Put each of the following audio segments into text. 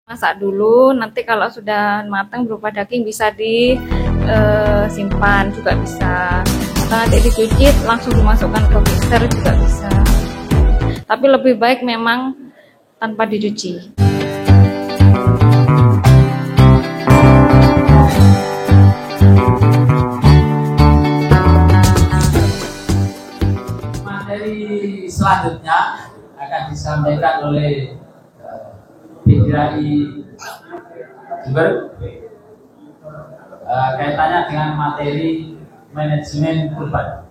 Masak dulu, nanti kalau sudah matang berupa daging bisa disimpan juga bisa. Atau nanti dicuci langsung dimasukkan ke mixer juga bisa. Tapi lebih baik memang tanpa dicuci. Materi selanjutnya akan disampaikan oleh BDI Jember kaitannya dengan materi manajemen kurban.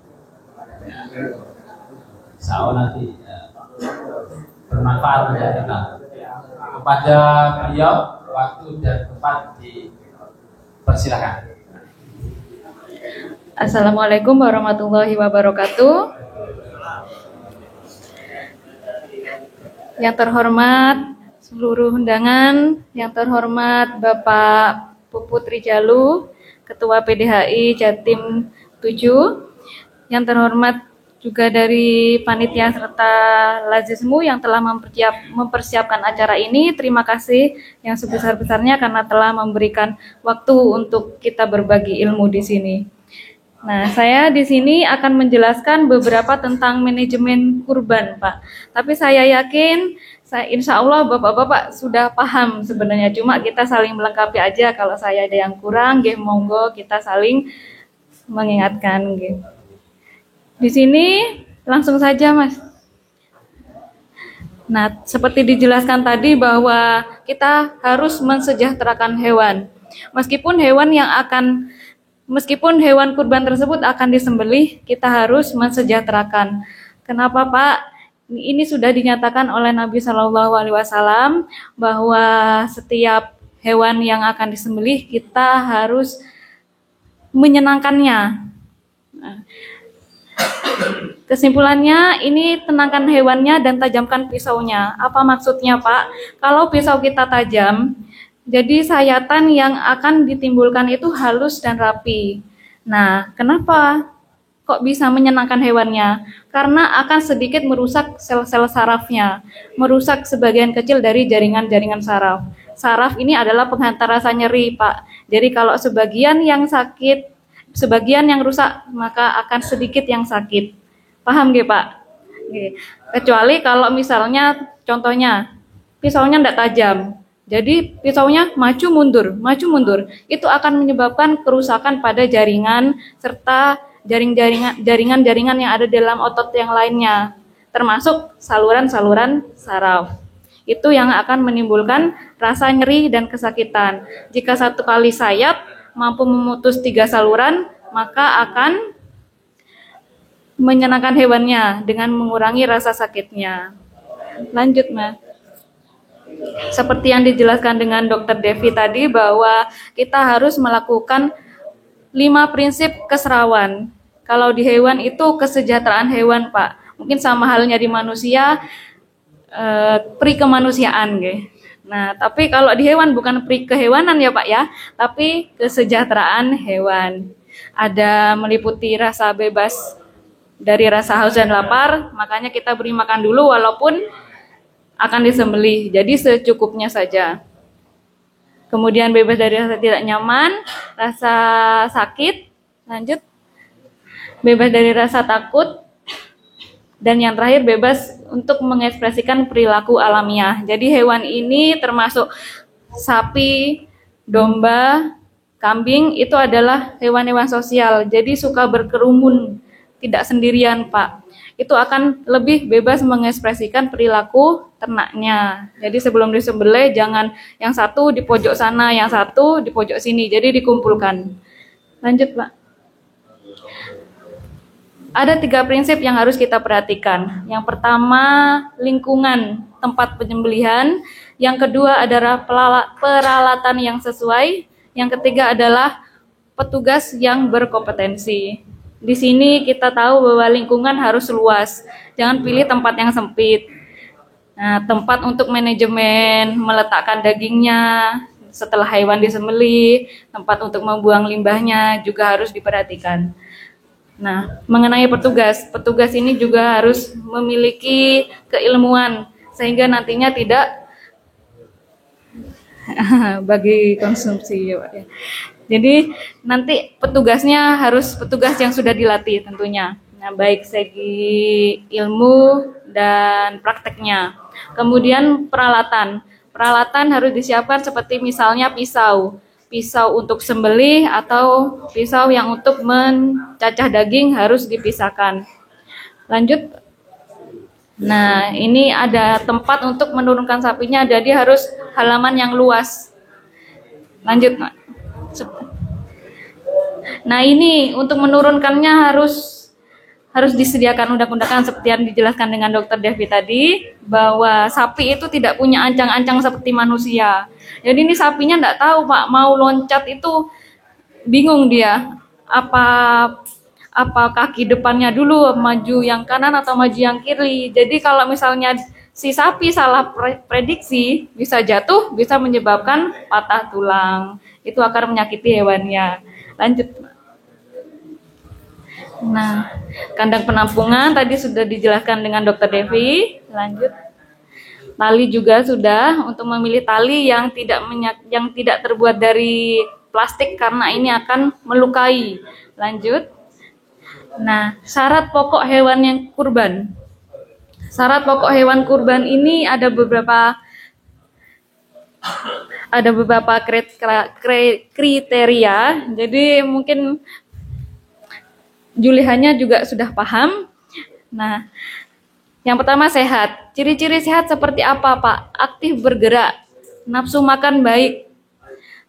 Insya Allah nanti bermanfaat untuk kita. Kepada beliau waktu dan tempat dipersilakan. Assalamualaikum warahmatullahi wabarakatuh. Yang terhormat seluruh undangan, yang terhormat Bapak Puput Rijalu, Ketua PDHI Jatim 7, yang terhormat juga dari panitia serta Lazismu yang telah mempersiapkan acara ini. Terima kasih yang sebesar-besarnya karena telah memberikan waktu untuk kita berbagi ilmu di sini. Nah, saya di sini akan menjelaskan beberapa tentang manajemen kurban, Pak. Tapi saya yakin, insya Allah Bapak-Bapak sudah paham sebenarnya. Cuma kita saling melengkapi aja. Kalau saya ada yang kurang, monggo kita saling mengingatkan. Di sini langsung saja, Mas. Nah, seperti dijelaskan tadi bahwa kita harus mensejahterakan hewan. Meskipun hewan kurban tersebut akan disembelih, kita harus mensejahterakan. Kenapa, Pak? Ini sudah dinyatakan oleh Nabi Shallallahu Alaihi Wasallam bahwa setiap hewan yang akan disembelih kita harus menyenangkannya. Kesimpulannya, ini tenangkan hewannya dan tajamkan pisaunya. Apa maksudnya, Pak? Kalau pisau kita tajam, jadi sayatan yang akan ditimbulkan itu halus dan rapi. Nah, kenapa kok bisa menyenangkan hewannya? Karena akan sedikit merusak sel-sel sarafnya, merusak sebagian kecil dari jaringan-jaringan saraf. Saraf ini adalah penghantar rasa nyeri, Pak. Jadi kalau sebagian yang sakit, sebagian yang rusak, maka akan sedikit yang sakit. Paham nggih, Pak? Nggih. Kecuali kalau misalnya, contohnya, pisaunya tidak tajam. Jadi pisaunya maju mundur, itu akan menyebabkan kerusakan pada jaringan serta jaringan-jaringan yang ada dalam otot yang lainnya, termasuk saluran-saluran saraf. Itu yang akan menimbulkan rasa nyeri dan kesakitan. Jika satu kali sayap mampu memutus 3 saluran, maka akan menyenangkan hewannya dengan mengurangi rasa sakitnya. Lanjut, Mas. Seperti yang dijelaskan dengan Dr. Devi tadi bahwa kita harus melakukan 5 prinsip keserawan. Kalau di hewan itu kesejahteraan hewan, Pak. Mungkin sama halnya di manusia, pri kemanusiaan. Nah, tapi kalau di hewan bukan pri kehewanan ya, Pak ya, tapi kesejahteraan hewan. Ada meliputi rasa bebas dari rasa haus dan lapar, makanya kita beri makan dulu walaupun akan disembelih, jadi secukupnya saja. Kemudian bebas dari rasa tidak nyaman, rasa sakit, lanjut, bebas dari rasa takut, dan yang terakhir bebas untuk mengekspresikan perilaku alamiah. Jadi hewan ini termasuk sapi, domba, kambing, itu adalah hewan-hewan sosial, jadi suka berkerumun, tidak sendirian, Pak. Itu akan lebih bebas mengekspresikan perilaku ternaknya. Jadi sebelum disembelih jangan yang satu di pojok sana, yang satu di pojok sini. Jadi dikumpulkan. Lanjut, Pak. Ada 3 prinsip yang harus kita perhatikan. Yang pertama, lingkungan tempat penyembelihan. Yang kedua adalah peralatan yang sesuai. Yang ketiga adalah petugas yang berkompetensi. Di sini kita tahu bahwa lingkungan harus luas, jangan pilih tempat yang sempit. Nah, tempat untuk manajemen, meletakkan dagingnya setelah hewan disembelih, tempat untuk membuang limbahnya juga harus diperhatikan. Nah, mengenai petugas ini juga harus memiliki keilmuan sehingga nantinya tidak bagi konsumsi ya Pak ya. Jadi nanti petugasnya harus petugas yang sudah dilatih tentunya. Nah, baik segi ilmu dan prakteknya. Kemudian peralatan. Peralatan harus disiapkan seperti misalnya pisau. Pisau untuk sembelih atau pisau yang untuk mencacah daging harus dipisahkan. Lanjut. Nah, ini ada tempat untuk menurunkan sapinya, jadi harus halaman yang luas. Lanjut, Mak. Nah, ini untuk menurunkannya harus disediakan undang-undangan seperti yang dijelaskan dengan Dokter Devi tadi, bahwa sapi itu tidak punya ancang-ancang seperti manusia. Jadi ini sapinya enggak tahu, Pak, mau loncat itu bingung dia. Apa kaki depannya dulu maju yang kanan atau maju yang kiri. Jadi kalau misalnya si sapi salah prediksi, bisa jatuh, bisa menyebabkan patah tulang. Itu akan menyakiti hewannya. Lanjut. Nah, kandang penampungan tadi sudah dijelaskan dengan Dokter Devi. Lanjut. Tali juga sudah, untuk memilih tali yang tidak terbuat dari plastik karena ini akan melukai. Lanjut. Nah, syarat pokok hewan yang kurban. Syarat pokok hewan kurban ini ada beberapa kriteria. Jadi mungkin Julihanya juga sudah paham. Nah, yang pertama sehat. Ciri-ciri sehat seperti apa, Pak? Aktif bergerak, nafsu makan baik,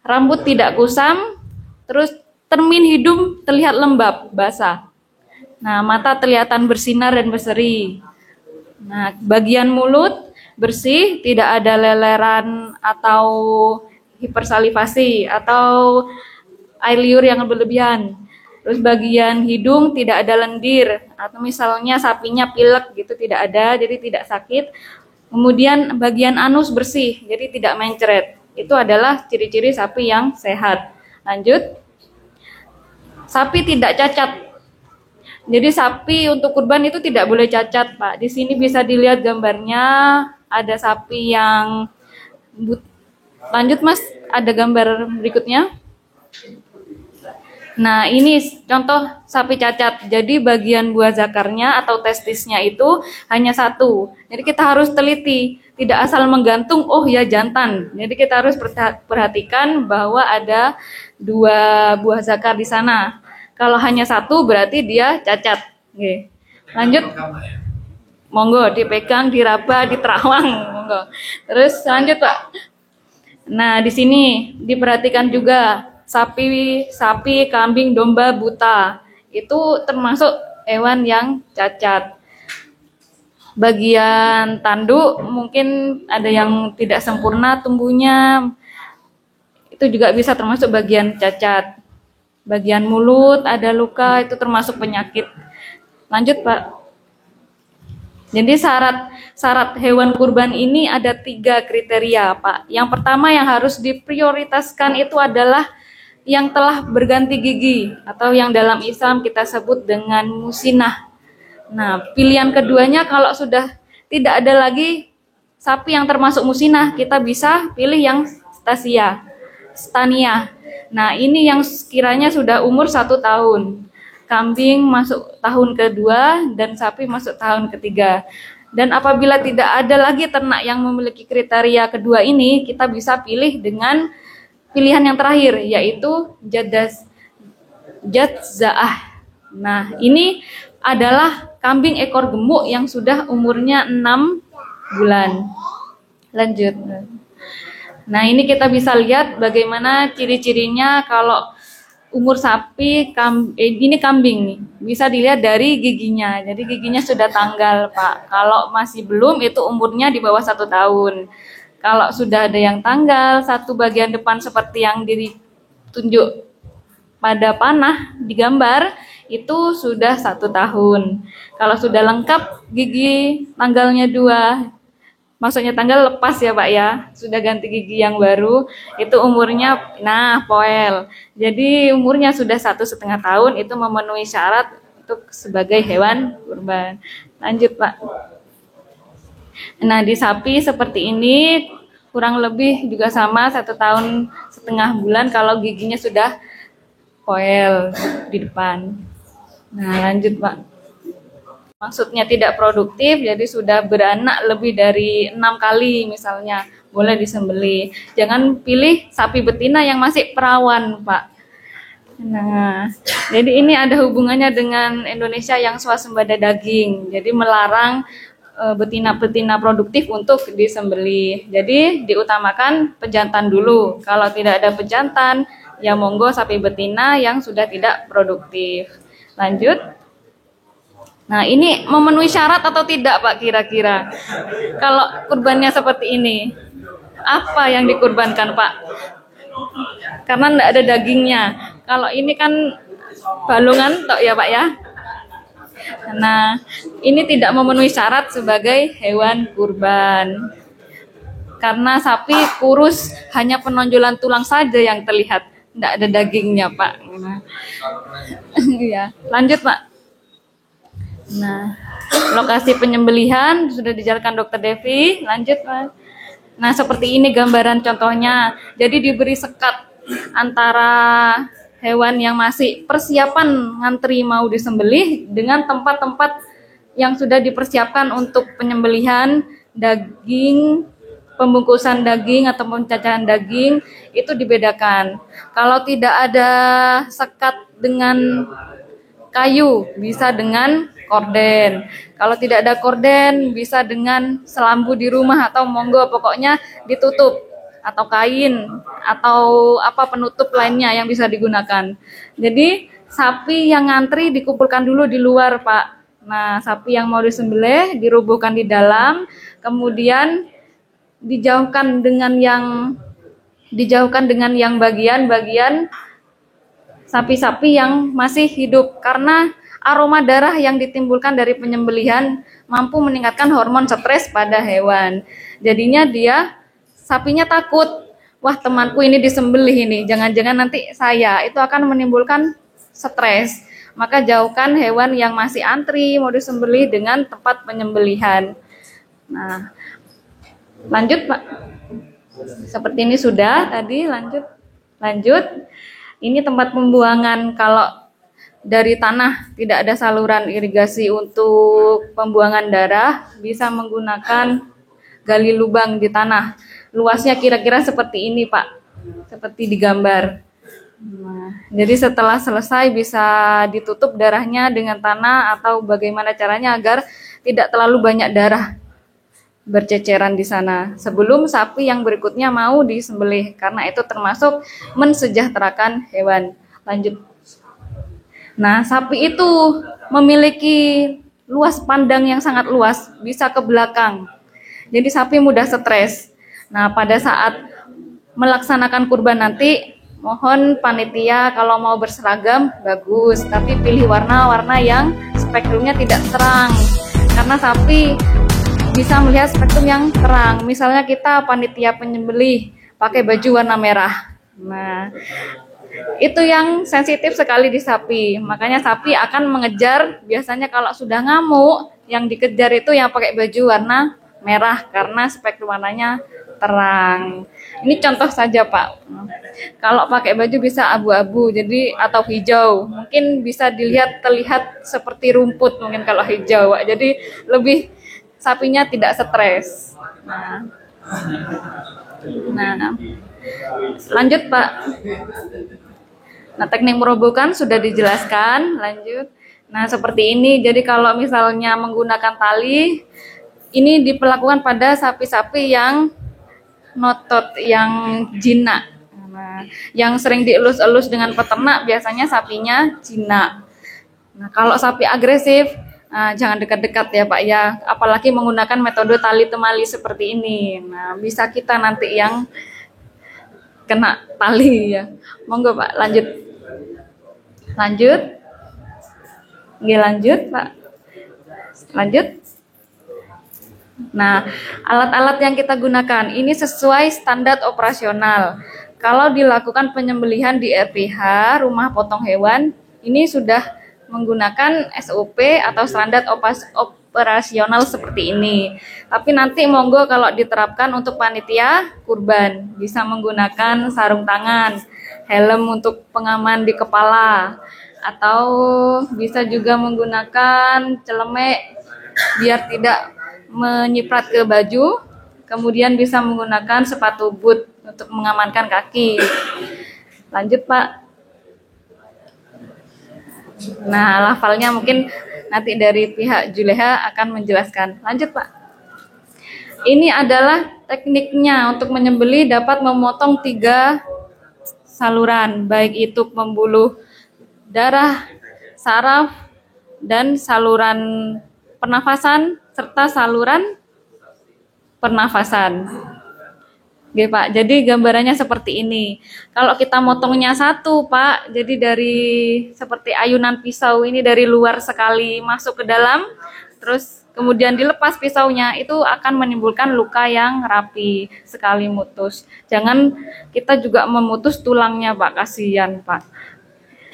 rambut tidak kusam, terus termin hidung terlihat lembab, basah. Nah, mata kelihatan bersinar dan berseri. Nah, bagian mulut bersih, tidak ada leleran atau hipersalivasi atau air liur yang berlebihan. Terus bagian hidung tidak ada lendir atau misalnya sapinya pilek gitu, tidak ada, jadi tidak sakit. Kemudian bagian anus bersih, jadi tidak mencret. Itu adalah ciri-ciri sapi yang sehat. Lanjut. Sapi tidak cacat. Jadi sapi untuk kurban itu tidak boleh cacat, Pak. Di sini bisa dilihat gambarnya, ada sapi yang lanjut, Mas, ada gambar berikutnya. Nah, ini contoh sapi cacat. Jadi bagian buah zakarnya atau testisnya itu hanya satu. Jadi kita harus teliti, tidak asal menggantung, oh ya jantan. Jadi kita harus perhatikan bahwa ada 2 buah zakar di sana. Kalau hanya satu berarti dia cacat. Oke. Lanjut. Monggo dipegang, diraba, diterawang, monggo. Terus lanjut, Pak. Nah, di sini diperhatikan juga sapi, kambing, domba buta. Itu termasuk hewan yang cacat. Bagian tanduk mungkin ada yang tidak sempurna tumbuhnya. Itu juga bisa termasuk bagian cacat. Bagian mulut ada luka, itu termasuk penyakit. Lanjut, Pak. Jadi syarat hewan kurban ini ada 3 kriteria, Pak. Yang pertama yang harus diprioritaskan itu adalah yang telah berganti gigi atau yang dalam Islam kita sebut dengan musinah. Nah, pilihan keduanya kalau sudah tidak ada lagi sapi yang termasuk musinah, kita bisa pilih yang stania. Nah, ini yang sekiranya sudah umur 1 tahun. Kambing masuk tahun kedua dan sapi masuk tahun ketiga. Dan apabila tidak ada lagi ternak yang memiliki kriteria kedua ini, kita bisa pilih dengan pilihan yang terakhir, yaitu jadzaah. Nah, ini adalah kambing ekor gemuk yang sudah umurnya 6 bulan. Lanjut. Nah, ini kita bisa lihat bagaimana ciri-cirinya kalau umur sapi, ini kambing nih. Bisa dilihat dari giginya. Jadi giginya sudah tanggal, Pak. Kalau masih belum, itu umurnya di bawah 1 tahun. Kalau sudah ada yang tanggal, satu bagian depan seperti yang ditunjuk pada panah di gambar, itu sudah 1 tahun. Kalau sudah lengkap gigi tanggalnya 2, maksudnya tanggal lepas ya Pak ya, sudah ganti gigi yang baru, itu umurnya, poel. Jadi umurnya sudah 1,5 tahun, itu memenuhi syarat untuk sebagai hewan kurban. Lanjut, Pak. Nah, di sapi seperti ini, kurang lebih juga sama 1,5 tahun kalau giginya sudah koel di depan. Nah, lanjut Pak. Maksudnya tidak produktif, jadi sudah beranak lebih dari 6 kali misalnya, boleh disembelih. Jangan pilih sapi betina yang masih perawan, Pak. Nah, jadi ini ada hubungannya dengan Indonesia yang swasembada daging. Jadi melarang betina-betina produktif untuk disembelih. Jadi diutamakan pejantan dulu. Kalau tidak ada pejantan, ya monggo sapi betina yang sudah tidak produktif. Lanjut. Nah, ini memenuhi syarat atau tidak, Pak, kira-kira? Kalau kurbannya seperti ini, apa yang dikurbankan, Pak? Karena tidak ada dagingnya. Kalau ini kan balungan tok ya, Pak ya. Nah, ini tidak memenuhi syarat sebagai hewan kurban. Karena sapi kurus, hanya penonjolan tulang saja yang terlihat, tidak ada dagingnya, Pak. Nah, ya, lanjut, Pak. Nah, lokasi penyembelihan sudah dijelaskan Dokter Devi. Lanjut, Pak. Nah, seperti ini gambaran contohnya. Jadi diberi sekat antara hewan yang masih persiapan ngantri mau disembelih dengan tempat-tempat yang sudah dipersiapkan untuk penyembelihan daging, pembungkusan daging atau cacahan daging, itu dibedakan. Kalau tidak ada sekat dengan kayu, bisa dengan korden. Kalau tidak ada korden, bisa dengan selambu di rumah atau monggo, pokoknya ditutup, atau kain atau apa penutup lainnya yang bisa digunakan. Jadi sapi yang ngantri dikumpulkan dulu di luar, Pak. Nah, sapi yang mau disembelih dirubuhkan di dalam, kemudian dijauhkan dengan yang bagian-bagian sapi-sapi yang masih hidup, karena aroma darah yang ditimbulkan dari penyembelihan mampu meningkatkan hormon stres pada hewan. Jadinya sapinya takut, wah temanku ini disembelih ini, jangan-jangan nanti saya, itu akan menimbulkan stres. Maka jauhkan hewan yang masih antri mau disembelih dengan tempat penyembelihan. Nah, lanjut Pak. Seperti ini sudah tadi, lanjut. Ini tempat pembuangan. Kalau dari tanah tidak ada saluran irigasi untuk pembuangan darah, bisa menggunakan gali lubang di tanah. Luasnya kira-kira seperti ini, Pak, seperti di gambar. Nah, jadi setelah selesai bisa ditutup darahnya dengan tanah atau bagaimana caranya agar tidak terlalu banyak darah berceceran di sana sebelum sapi yang berikutnya mau disembelih, karena itu termasuk mensejahterakan hewan. Lanjut. Nah, sapi itu memiliki luas pandang yang sangat luas, bisa ke belakang. Jadi sapi mudah stres. Nah, pada saat melaksanakan kurban nanti, mohon panitia kalau mau berseragam bagus, tapi pilih warna-warna yang spektrumnya tidak terang. Karena sapi bisa melihat spektrum yang terang. Misalnya kita panitia penyembelih pakai baju warna merah. Nah, itu yang sensitif sekali di sapi. Makanya sapi akan mengejar, biasanya kalau sudah ngamuk, yang dikejar itu yang pakai baju warna merah karena spektrum warnanya terang. Ini contoh saja, Pak. Kalau pakai baju bisa abu-abu, jadi atau hijau, mungkin bisa terlihat seperti rumput mungkin kalau hijau, Pak. Jadi lebih sapinya tidak stres. Nah, lanjut, Pak. Nah, teknik merobohkan sudah dijelaskan. Lanjut. Nah, seperti ini. Jadi kalau misalnya menggunakan tali, ini diperlakukan pada sapi-sapi yang notot, yang jinak. Nah, yang sering dielus-elus dengan peternak biasanya sapinya jinak. Nah, kalau sapi agresif, jangan dekat-dekat ya, Pak ya. Apalagi menggunakan metode tali temali seperti ini. Nah, bisa kita nanti yang kena tali ya. Monggo, Pak, lanjut. Nggih, lanjut, Pak. Lanjut. Nah, alat-alat yang kita gunakan ini sesuai standar operasional. Kalau dilakukan penyembelihan di RPH, rumah potong hewan, ini sudah menggunakan SOP atau standar operasional seperti ini. Tapi nanti monggo kalau diterapkan untuk panitia kurban bisa menggunakan sarung tangan, helm untuk pengaman di kepala, atau bisa juga menggunakan celemek biar tidak menyiprat ke baju. Kemudian bisa menggunakan sepatu boot untuk mengamankan kaki. Lanjut Pak. Nah, lafalnya mungkin nanti dari pihak Juleha akan menjelaskan. Lanjut Pak. Ini adalah tekniknya untuk menyembelih dapat memotong 3 saluran, baik itu pembuluh darah, saraf, dan saluran pernafasan, serta saluran pernafasan. Oke Pak, jadi gambarannya seperti ini. Kalau kita motongnya satu Pak, jadi dari seperti ayunan pisau ini dari luar sekali masuk ke dalam, terus kemudian dilepas pisaunya, itu akan menimbulkan luka yang rapi sekali mutus. Jangan kita juga memutus tulangnya Pak, kasihan Pak.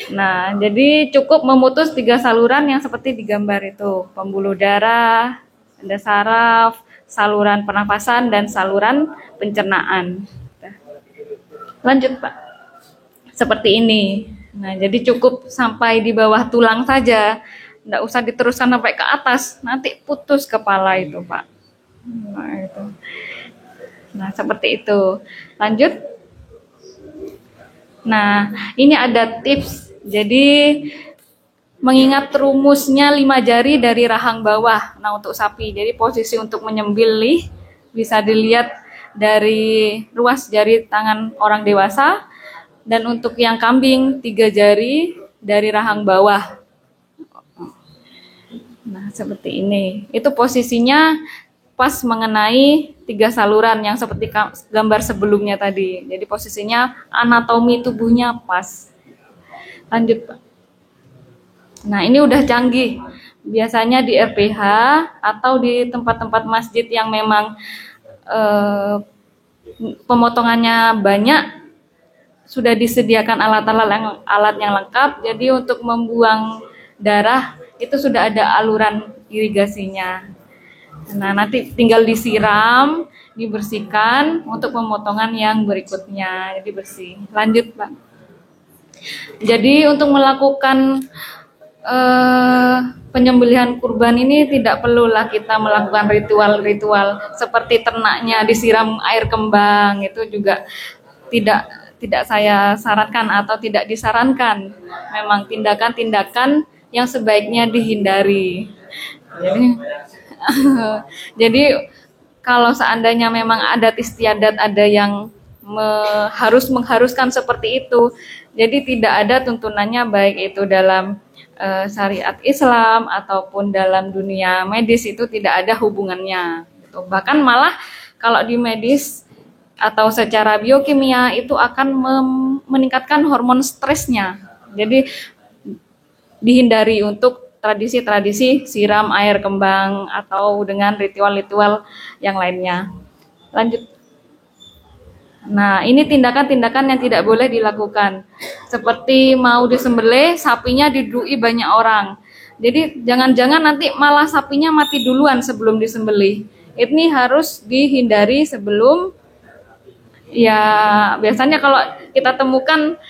Nah, jadi cukup memutus 3 saluran yang seperti digambar itu, pembuluh darah, ada saraf, saluran pernafasan, dan saluran pencernaan. Lanjut Pak, seperti ini. Nah, jadi cukup sampai di bawah tulang saja, tidak usah diteruskan sampai ke atas, nanti putus kepala itu Pak. Nah, seperti itu. Lanjut. Nah, ini ada tips. Jadi mengingat rumusnya 5 jari dari rahang bawah. Nah, untuk sapi, jadi posisi untuk menyembelih bisa dilihat dari ruas jari tangan orang dewasa, dan untuk yang kambing 3 jari dari rahang bawah. Nah, seperti ini. Itu posisinya pas mengenai 3 saluran yang seperti gambar sebelumnya tadi. Jadi posisinya anatomi tubuhnya pas. Lanjut Pak. Nah, ini udah canggih. Biasanya di RPH atau di tempat-tempat masjid yang memang pemotongannya banyak, sudah disediakan alat yang lengkap. Jadi untuk membuang darah itu sudah ada aluran irigasinya. Nah, nanti tinggal disiram, dibersihkan untuk pemotongan yang berikutnya. Jadi bersih. Lanjut Pak. Jadi untuk melakukan penyembelihan kurban ini tidak perlulah kita melakukan ritual-ritual seperti ternaknya disiram air kembang, itu juga tidak saya sarankan atau tidak disarankan. Memang tindakan-tindakan yang sebaiknya dihindari. Jadi kalau seandainya memang adat istiadat ada yang mengharuskan seperti itu, jadi tidak ada tuntunannya baik itu dalam syariat Islam ataupun dalam dunia medis, itu tidak ada hubungannya. Bahkan malah kalau di medis atau secara biokimia itu akan meningkatkan hormon stresnya. Jadi dihindari untuk tradisi-tradisi siram air kembang atau dengan ritual-ritual yang lainnya. Lanjut. Nah, ini tindakan-tindakan yang tidak boleh dilakukan. Seperti mau disembelih, sapinya didui banyak orang. Jadi jangan-jangan nanti malah sapinya mati duluan sebelum disembelih. Ini harus dihindari sebelum, ya biasanya kalau kita temukan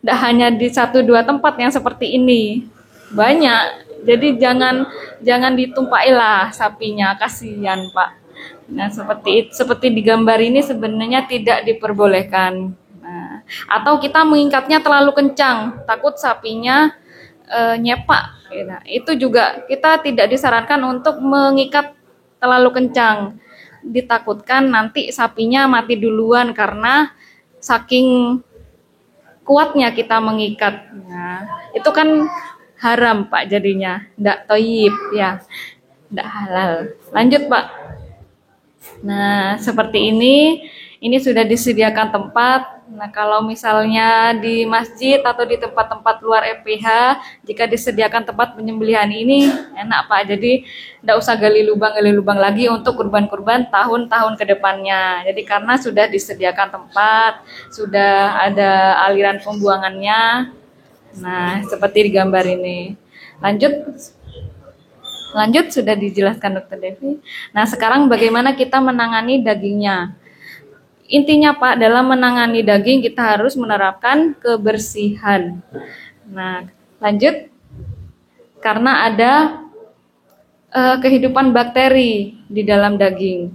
tidak hanya di 1-2 tempat yang seperti ini. Banyak. Jadi jangan ditumpailah sapinya, kasihan Pak. Nah, seperti di gambar ini sebenarnya tidak diperbolehkan. Nah, atau kita mengikatnya terlalu kencang, takut sapinya nyepak. Nah, itu juga kita tidak disarankan untuk mengikat terlalu kencang. Ditakutkan nanti sapinya mati duluan karena saking kuatnya kita mengikat. Nah, itu kan haram Pak jadinya, tidak thayyib ya, tidak halal. Lanjut Pak. Nah, seperti ini sudah disediakan tempat. Nah, kalau misalnya di masjid atau di tempat-tempat luar RPH, jika disediakan tempat penyembelihan ini, enak Pak. Jadi, tidak usah gali lubang lagi untuk kurban-kurban tahun-tahun ke depannya. Jadi, karena sudah disediakan tempat, sudah ada aliran pembuangannya. Nah, seperti di gambar ini. Lanjut. Lanjut, sudah dijelaskan Dokter Devi. Nah, sekarang bagaimana kita menangani dagingnya? Intinya Pak, dalam menangani daging kita harus menerapkan kebersihan. Nah, lanjut. Karena ada kehidupan bakteri di dalam daging.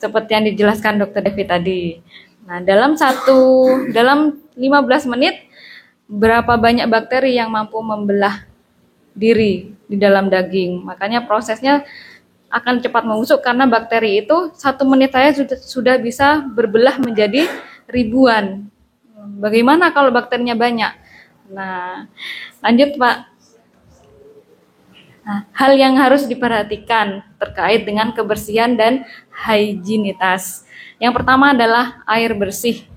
Seperti yang dijelaskan Dokter Devi tadi. Nah, dalam 15 menit berapa banyak bakteri yang mampu membelah diri di dalam daging. Makanya prosesnya akan cepat membusuk karena bakteri itu 1 menit saja sudah bisa berbelah menjadi ribuan. Bagaimana kalau bakterinya banyak? Nah, lanjut Pak. Nah, hal yang harus diperhatikan terkait dengan kebersihan dan higienitas. Yang pertama adalah air bersih.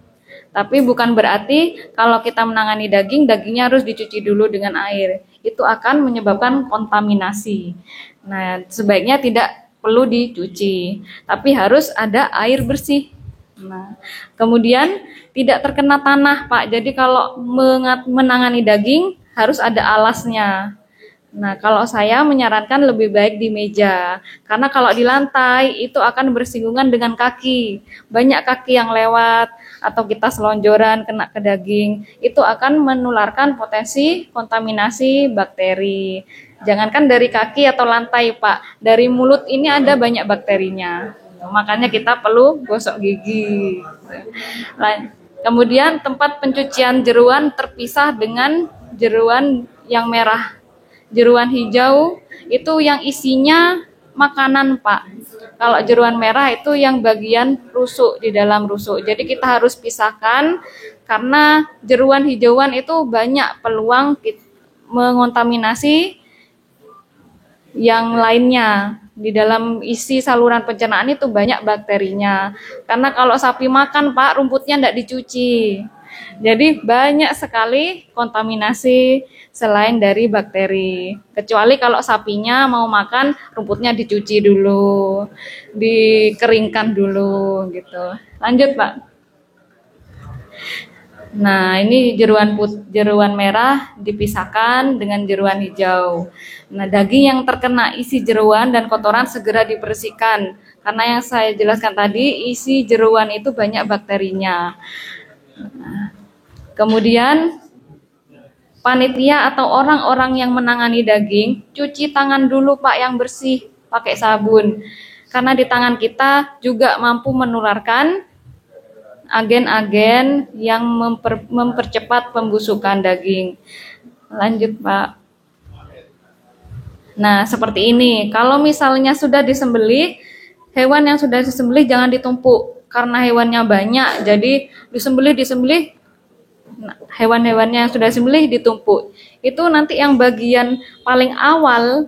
Tapi bukan berarti kalau kita menangani daging, dagingnya harus dicuci dulu dengan air. Itu akan menyebabkan kontaminasi. Nah, sebaiknya tidak perlu dicuci, tapi harus ada air bersih. Nah, kemudian tidak terkena tanah, Pak. Jadi kalau menangani daging harus ada alasnya. Nah, kalau saya menyarankan lebih baik di meja, karena kalau di lantai itu akan bersinggungan dengan kaki. Banyak kaki yang lewat atau kita selonjoran kena ke daging, itu akan menularkan potensi kontaminasi bakteri. Jangankan dari kaki atau lantai, Pak, dari mulut ini ada banyak bakterinya. Makanya kita perlu gosok gigi. Kemudian tempat pencucian jeruan terpisah dengan jeruan yang merah. Jeruan hijau itu yang isinya makanan, Pak. Kalau jeruan merah itu yang bagian rusuk, di dalam rusuk. Jadi kita harus pisahkan karena jeruan hijauan itu banyak peluang mengontaminasi yang lainnya. Di dalam isi saluran pencernaan itu banyak bakterinya. Karena kalau sapi makan, Pak, rumputnya tidak dicuci. Jadi banyak sekali kontaminasi selain dari bakteri. Kecuali kalau sapinya mau makan, rumputnya dicuci dulu, dikeringkan dulu gitu. Lanjut, Pak. Nah, ini jeruan merah dipisahkan dengan jeruan hijau. Nah, daging yang terkena isi jeruan dan kotoran segera dibersihkan. Karena yang saya jelaskan tadi, isi jeruan itu banyak bakterinya. Kemudian panitia atau orang-orang yang menangani daging, cuci tangan dulu Pak yang bersih, pakai sabun. Karena di tangan kita juga mampu menularkan agen-agen yang mempercepat pembusukan daging. Lanjut Pak. Nah, seperti ini. Kalau misalnya sudah disembelih, hewan yang sudah disembelih jangan ditumpuk. Karena hewannya banyak, jadi disembelih hewan-hewannya yang sudah disembelih ditumpuk. Itu nanti yang bagian paling awal,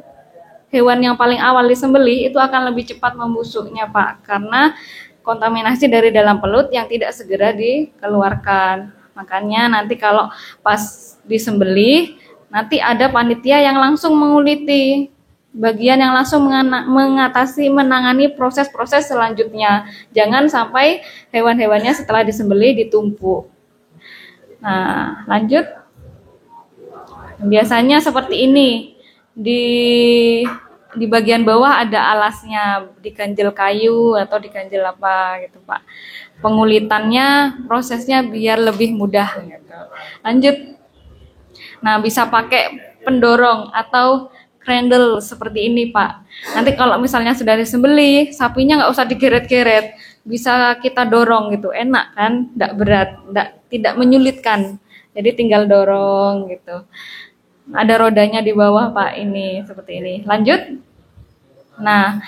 hewan yang paling awal disembelih itu akan lebih cepat membusuknya, Pak, karena kontaminasi dari dalam pelut yang tidak segera dikeluarkan. Makanya nanti kalau pas disembelih, nanti ada panitia yang langsung menguliti, bagian yang langsung menangani proses-proses selanjutnya. Jangan sampai hewan-hewannya setelah disembelih ditumpuk. Nah, lanjut. Biasanya seperti ini. Di bagian bawah ada alasnya, diganjel kayu atau diganjel apa gitu, Pak. Pengulitannya, prosesnya biar lebih mudah gitu. Lanjut. Nah, bisa pakai pendorong atau cradle seperti ini, Pak. Nanti kalau misalnya sudah disembelih, sapinya nggak usah digeret-geret, bisa kita dorong gitu, enak kan, nggak berat, tidak menyulitkan. Jadi tinggal dorong gitu. Ada rodanya di bawah, Pak, ini seperti ini. Lanjut. Nah,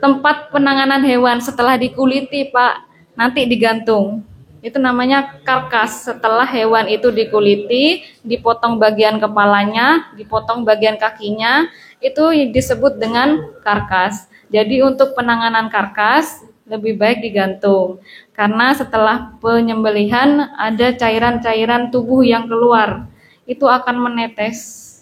tempat penanganan hewan setelah dikuliti, Pak, nanti digantung. Itu namanya karkas. Setelah hewan itu dikuliti, dipotong bagian kepalanya, dipotong bagian kakinya, itu disebut dengan karkas. Jadi untuk penanganan karkas lebih baik digantung. Karena setelah penyembelihan ada cairan-cairan tubuh yang keluar. Itu akan menetes.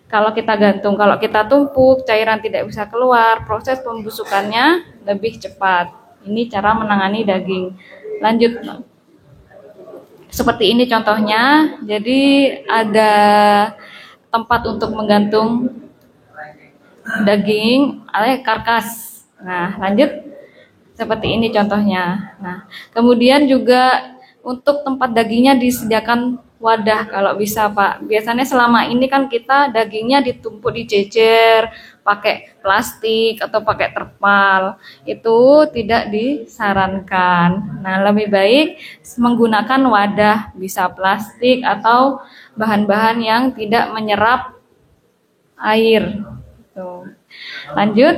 Kalau kita gantung, kalau kita tumpuk, cairan tidak bisa keluar, proses pembusukannya lebih cepat. Ini cara menangani daging. Lanjut. Seperti ini contohnya. Jadi ada tempat untuk menggantung daging alias karkas. Nah, lanjut seperti ini contohnya. Nah, kemudian juga untuk tempat dagingnya disediakan wadah kalau bisa, Pak. Biasanya selama ini kan kita dagingnya ditumpuk dicecer pakai plastik atau pakai terpal. Itu tidak disarankan. Nah, lebih baik menggunakan wadah, bisa plastik atau bahan-bahan yang tidak menyerap air. Tuh. Lanjut.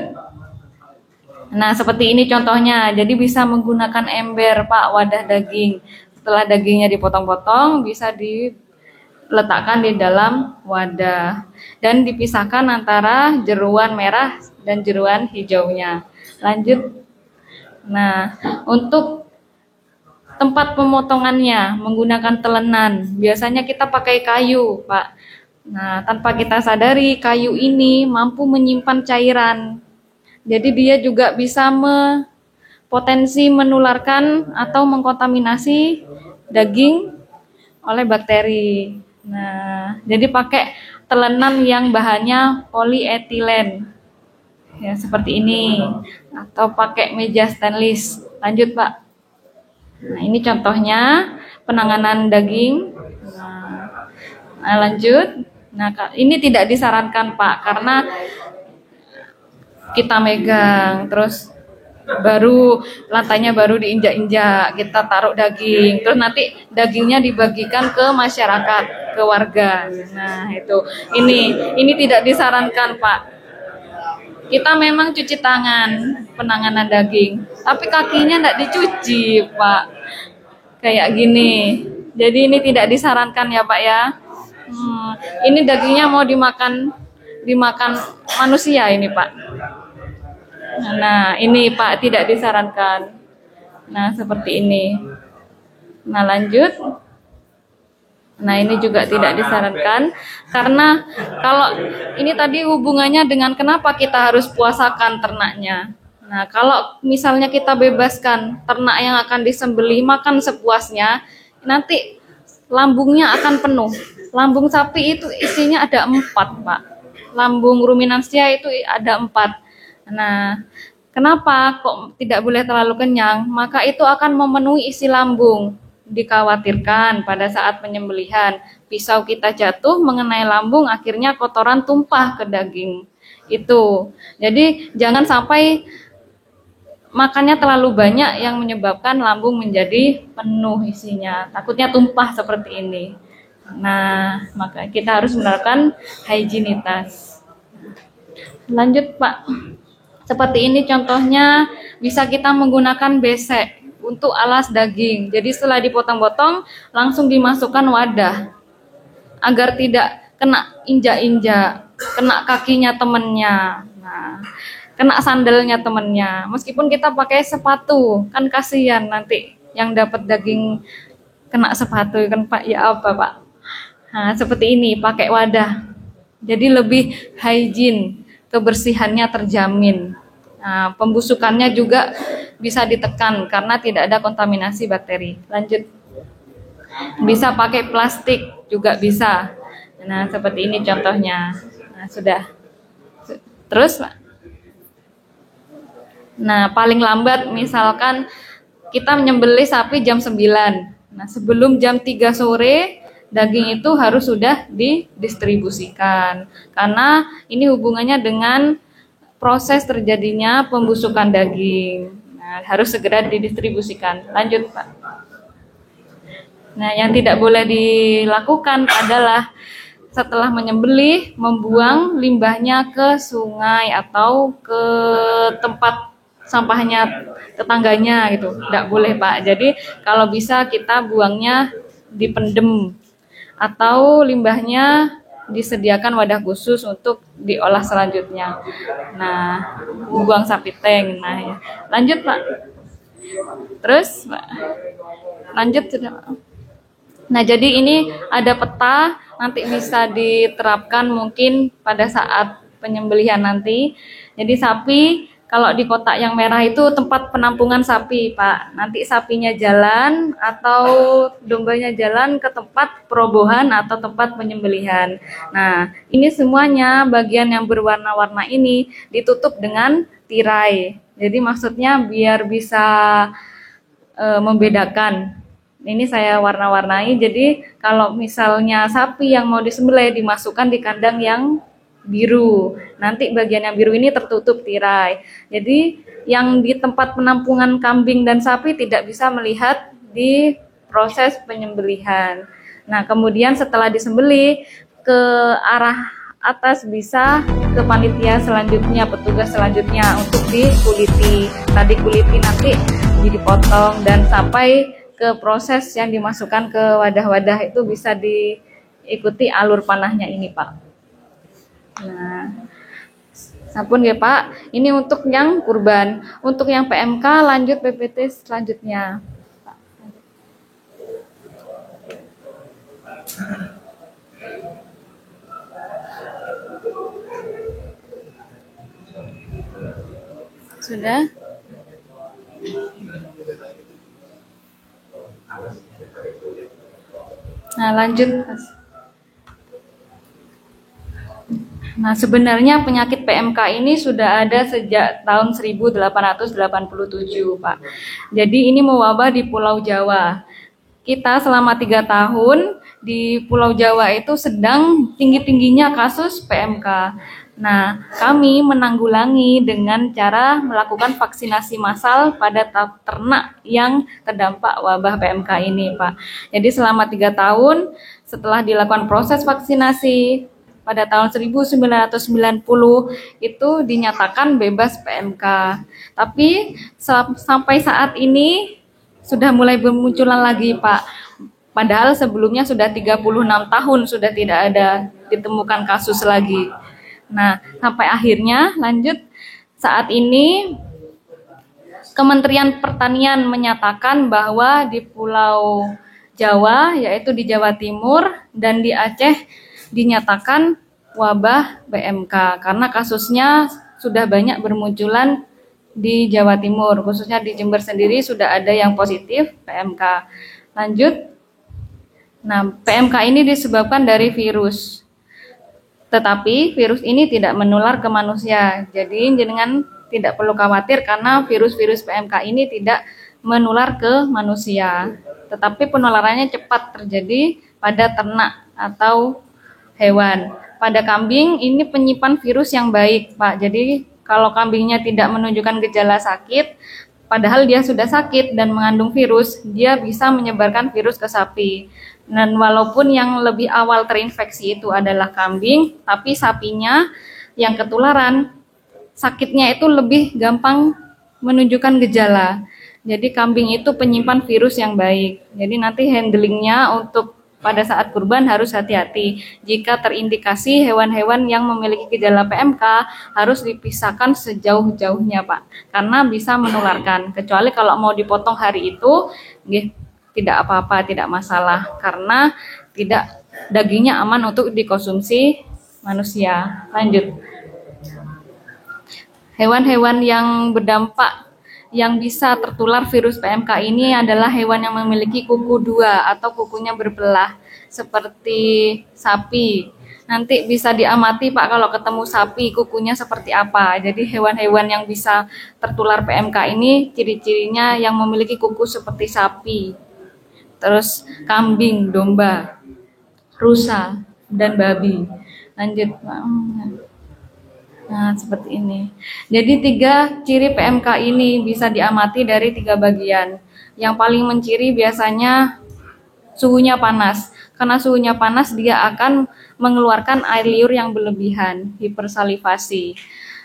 Nah, seperti ini contohnya. Jadi bisa menggunakan ember, Pak, wadah daging. Setelah dagingnya dipotong-potong, bisa diletakkan di dalam wadah dan dipisahkan antara jeruan merah dan jeruan hijaunya. Lanjut. Nah, untuk tempat pemotongannya menggunakan telenan. Biasanya kita pakai kayu, Pak. Nah, tanpa kita sadari, kayu ini mampu menyimpan cairan. Jadi dia juga bisa potensi menularkan atau mengkontaminasi daging oleh bakteri. Nah, jadi pakai telenan yang bahannya polietilen. Ya, seperti ini. Atau pakai meja stainless. Lanjut, Pak. Nah, ini contohnya penanganan daging. Nah, lanjut. Nah, ini tidak disarankan, Pak, karena kita megang, terus baru lantainya baru diinjak-injak, kita taruh daging, terus nanti dagingnya dibagikan ke masyarakat, ke warga. Nah, itu ini tidak disarankan, Pak. Kita memang cuci tangan penanganan daging, tapi kakinya tidak dicuci, Pak. Kayak gini. Jadi ini tidak disarankan ya, Pak ya. Ini dagingnya mau dimakan manusia ini, Pak. Nah, ini Pak tidak disarankan. Nah, seperti ini. Nah, lanjut. Nah, ini juga tidak disarankan karena kalau ini tadi hubungannya dengan kenapa kita harus puasakan ternaknya. Nah, kalau misalnya kita bebaskan ternak yang akan disembelih makan sepuasnya, nanti lambungnya akan penuh. Lambung sapi itu isinya ada 4, Pak. Lambung ruminansia itu ada 4. Nah, kenapa kok tidak boleh terlalu kenyang? Maka itu akan memenuhi isi lambung. Dikhawatirkan pada saat penyembelihan pisau kita jatuh mengenai lambung, akhirnya kotoran tumpah ke daging. Itu. Jadi jangan sampai makannya terlalu banyak yang menyebabkan lambung menjadi penuh isinya. Takutnya tumpah seperti ini. Nah, maka kita harus menerapkan higienitas. Lanjut, Pak. Seperti ini contohnya, bisa kita menggunakan besek untuk alas daging. Jadi setelah dipotong-potong langsung dimasukkan wadah agar tidak kena injak-injak, kena kakinya temennya, nah, kena sandalnya temennya. Meskipun kita pakai sepatu, kan kasihan nanti yang dapat daging kena sepatu kan, Pak. Ya apa, Pak? Nah, seperti ini pakai wadah. Jadi lebih hygiene. Kebersihannya terjamin. Nah, pembusukannya juga bisa ditekan karena tidak ada kontaminasi bakteri. Lanjut. Bisa pakai plastik juga bisa. Nah, seperti ini contohnya. Nah, sudah. Terus, Pak. Nah, paling lambat misalkan kita menyembelih sapi jam 9. Nah, sebelum jam 3 sore daging itu harus sudah didistribusikan karena ini hubungannya dengan proses terjadinya pembusukan daging. Nah, harus segera didistribusikan. Lanjut, Pak. Nah, yang tidak boleh dilakukan adalah setelah menyembelih membuang limbahnya ke sungai atau ke tempat sampahnya tetangganya gitu. Tidak boleh, Pak. Jadi kalau bisa kita buangnya dipendem atau limbahnya disediakan wadah khusus untuk diolah selanjutnya. Nah, buang sapi tank. Nah, ya. Lanjut, Pak. Terus, Pak. Lanjut sudah. Nah, jadi ini ada peta nanti bisa diterapkan mungkin pada saat penyembelihan nanti. Jadi sapi Kalau di kotak yang merah itu tempat penampungan sapi, Pak. Nanti sapinya jalan atau dombanya jalan ke tempat perobohan atau tempat penyembelihan. Nah, ini semuanya bagian yang berwarna-warna ini ditutup dengan tirai. Jadi maksudnya biar bisa membedakan. Ini saya warna-warnai. Jadi kalau misalnya sapi yang mau disembelih dimasukkan di kandang yang biru. Nanti bagian yang biru ini tertutup tirai. Jadi yang di tempat penampungan kambing dan sapi tidak bisa melihat di proses penyembelihan. Nah, kemudian setelah disembelih ke arah atas bisa ke panitia selanjutnya, petugas selanjutnya untuk dikuliti. Tadi kuliti nanti dipotong dan sampai ke proses yang dimasukkan ke wadah-wadah itu bisa diikuti alur panahnya ini, Pak. Nah, sampun ya Pak, ini untuk yang kurban. Untuk yang PMK lanjut PPT selanjutnya. Sudah? Nah, lanjut. Nah, sebenarnya penyakit PMK ini sudah ada sejak tahun 1887, Pak. Jadi ini mewabah di Pulau Jawa. Kita selama 3 tahun di Pulau Jawa itu sedang tinggi-tingginya kasus PMK. Nah, kami menanggulangi dengan cara melakukan vaksinasi massal pada ternak yang terdampak wabah PMK ini, Pak. Jadi selama 3 tahun setelah dilakukan proses vaksinasi, pada tahun 1990 itu dinyatakan bebas PMK. Tapi sampai saat ini sudah mulai bermunculan lagi, Pak. Padahal sebelumnya sudah 36 tahun sudah tidak ada ditemukan kasus lagi. Nah, sampai akhirnya lanjut saat ini Kementerian Pertanian menyatakan bahwa di Pulau Jawa, yaitu di Jawa Timur dan di Aceh dinyatakan wabah PMK karena kasusnya sudah banyak bermunculan di Jawa Timur, khususnya di Jember sendiri sudah ada yang positif PMK. Lanjut. Nah, PMK ini disebabkan dari virus. Tetapi virus ini tidak menular ke manusia. Jadi jenengan tidak perlu khawatir karena virus-virus PMK ini tidak menular ke manusia. Tetapi penularannya cepat terjadi pada ternak atau hewan. Pada kambing ini penyimpan virus yang baik, Pak. Jadi kalau kambingnya tidak menunjukkan gejala sakit, padahal dia sudah sakit dan mengandung virus, dia bisa menyebarkan virus ke sapi. Dan walaupun yang lebih awal terinfeksi itu adalah kambing, tapi sapinya yang ketularan, sakitnya itu lebih gampang menunjukkan gejala. Jadi kambing itu penyimpan virus yang baik. Jadi nanti handlingnya untuk pada saat kurban harus hati-hati. Jika terindikasi hewan-hewan yang memiliki gejala PMK harus dipisahkan sejauh-jauhnya, Pak. Karena bisa menularkan. Kecuali kalau mau dipotong hari itu, tidak apa-apa, tidak masalah. Karena tidak dagingnya aman untuk dikonsumsi manusia. Lanjut. Hewan-hewan yang berdampak yang bisa tertular virus PMK ini adalah hewan yang memiliki kuku 2 atau kukunya berbelah seperti sapi. Nanti bisa diamati, Pak, kalau ketemu sapi kukunya seperti apa. Jadi hewan-hewan yang bisa tertular PMK ini ciri-cirinya yang memiliki kuku seperti sapi. Terus kambing, domba, rusa, dan babi. Lanjut, Pak. Nah, seperti ini. Jadi 3 ciri PMK ini bisa diamati dari 3 bagian. Yang paling menciri biasanya suhunya panas. Karena suhunya panas, dia akan mengeluarkan air liur yang berlebihan, hipersalivasi.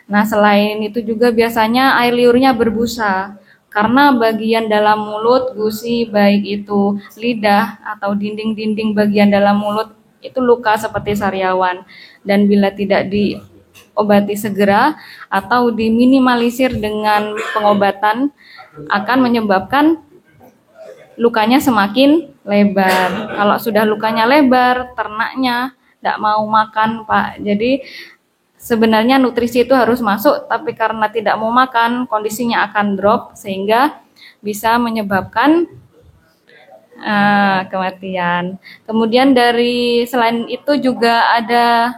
Nah, selain itu juga biasanya air liurnya berbusa. Karena bagian dalam mulut, gusi, baik itu lidah atau dinding-dinding bagian dalam mulut, itu luka seperti sariawan. Dan bila tidak diobati segera atau diminimalisir dengan pengobatan akan menyebabkan lukanya semakin lebar. Kalau sudah lukanya lebar, ternaknya tidak mau makan, Pak. Jadi sebenarnya nutrisi itu harus masuk, tapi karena tidak mau makan, kondisinya akan drop sehingga bisa menyebabkan kematian. Kemudian selain itu juga ada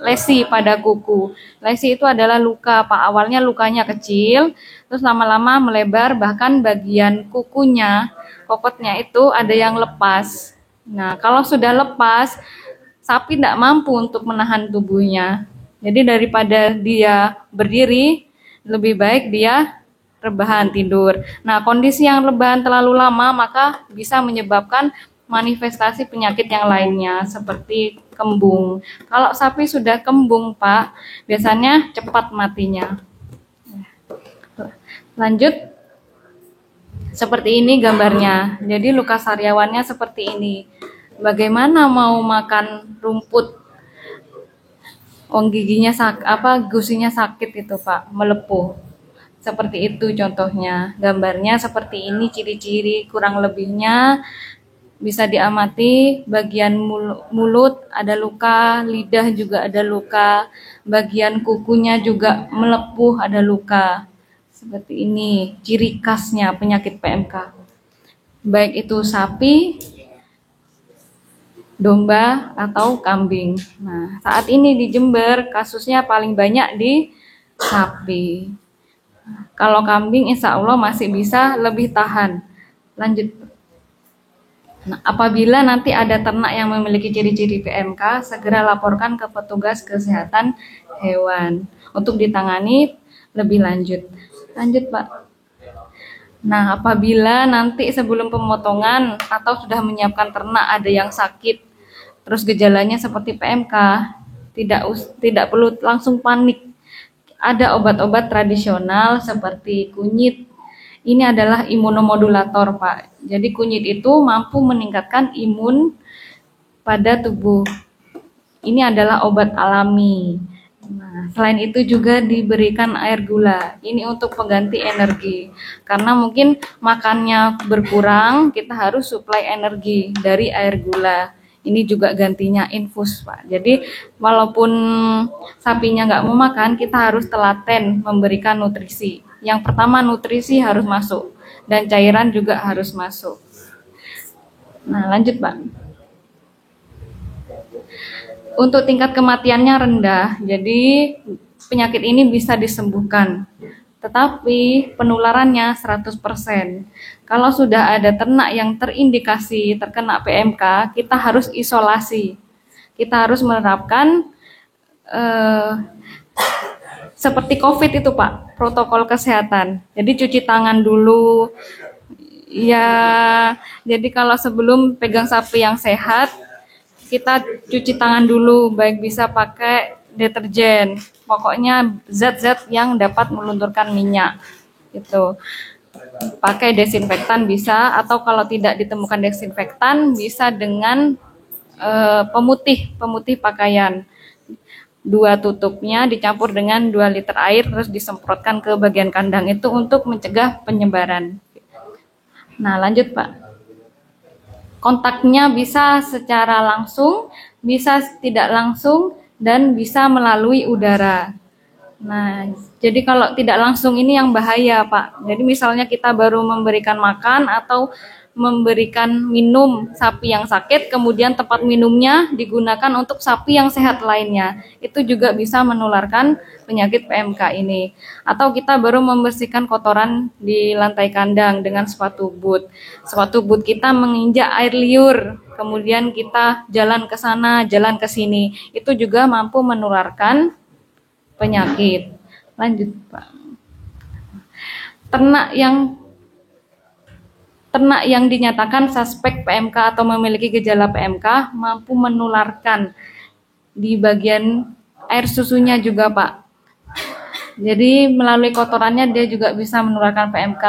lesi pada kuku. Lesi itu adalah luka, Pak. Awalnya lukanya kecil, terus lama-lama melebar, bahkan bagian kukunya, kokotnya itu ada yang lepas. Nah, kalau sudah lepas, sapi tidak mampu untuk menahan tubuhnya. Jadi daripada dia berdiri, lebih baik dia rebahan tidur. Nah, kondisi yang rebahan terlalu lama maka bisa menyebabkan manifestasi penyakit yang lainnya seperti kembung. Kalau sapi sudah kembung, Pak, biasanya cepat matinya. Lanjut. Seperti ini gambarnya. Jadi luka sariawannya seperti ini. Bagaimana mau makan rumput? Giginya gusinya sakit itu, Pak, melepuh. Seperti itu contohnya. Gambarnya seperti ini, ciri-ciri kurang lebihnya bisa diamati. Bagian mulut ada luka, lidah juga ada luka, bagian kukunya juga melepuh, ada luka. Seperti ini ciri khasnya penyakit PMK. Baik itu sapi, domba, atau kambing. Nah, saat ini di Jember kasusnya paling banyak di sapi. Kalau kambing insya Allah masih bisa lebih tahan. Lanjut. Nah, apabila nanti ada ternak yang memiliki ciri-ciri PMK, segera laporkan ke petugas kesehatan hewan untuk ditangani lebih lanjut. Lanjut, Pak. Nah, apabila nanti sebelum pemotongan atau sudah menyiapkan ternak ada yang sakit, terus gejalanya seperti PMK, tidak perlu langsung panik. Ada obat-obat tradisional seperti kunyit. Ini adalah imunomodulator, Pak. Jadi kunyit itu mampu meningkatkan imun pada tubuh. Ini adalah obat alami. Nah, selain itu juga diberikan air gula. Ini untuk pengganti energi. Karena mungkin makannya berkurang, kita harus suplai energi dari air gula. Ini juga gantinya infus, Pak. Jadi walaupun sapinya nggak mau makan, kita harus telaten memberikan nutrisi. Yang pertama nutrisi harus masuk dan cairan juga harus masuk. Nah, lanjut, Pak. Untuk tingkat kematiannya rendah, jadi penyakit ini bisa disembuhkan. Tetapi penularannya 100%. Kalau sudah ada ternak yang terindikasi terkena PMK, kita harus isolasi. Kita harus menerapkan seperti COVID itu, Pak, protokol kesehatan. Jadi cuci tangan dulu. Ya, jadi kalau sebelum pegang sapi yang sehat, kita cuci tangan dulu, baik bisa pakai deterjen. Pokoknya zat-zat yang dapat melunturkan minyak. Itu. Pakai desinfektan bisa, atau kalau tidak ditemukan desinfektan bisa dengan pemutih pakaian. 2 tutupnya dicampur dengan 2 liter air terus disemprotkan ke bagian kandang itu untuk mencegah penyebaran. Nah, lanjut, Pak. Kontaknya bisa secara langsung, bisa tidak langsung, dan bisa melalui udara. Nah, jadi kalau tidak langsung ini yang bahaya, Pak. Jadi misalnya kita baru memberikan makan atau memberikan minum sapi yang sakit, kemudian tempat minumnya digunakan untuk sapi yang sehat lainnya. Itu juga bisa menularkan penyakit PMK ini. Atau kita baru membersihkan kotoran di lantai kandang dengan sepatu boot. Sepatu boot kita menginjak air liur, kemudian kita jalan ke sana, jalan ke sini. Itu juga mampu menularkan penyakit. Lanjut, Pak. Ternak yang dinyatakan suspek PMK atau memiliki gejala PMK mampu menularkan di bagian air susunya juga, Pak. Jadi melalui kotorannya dia juga bisa menularkan PMK.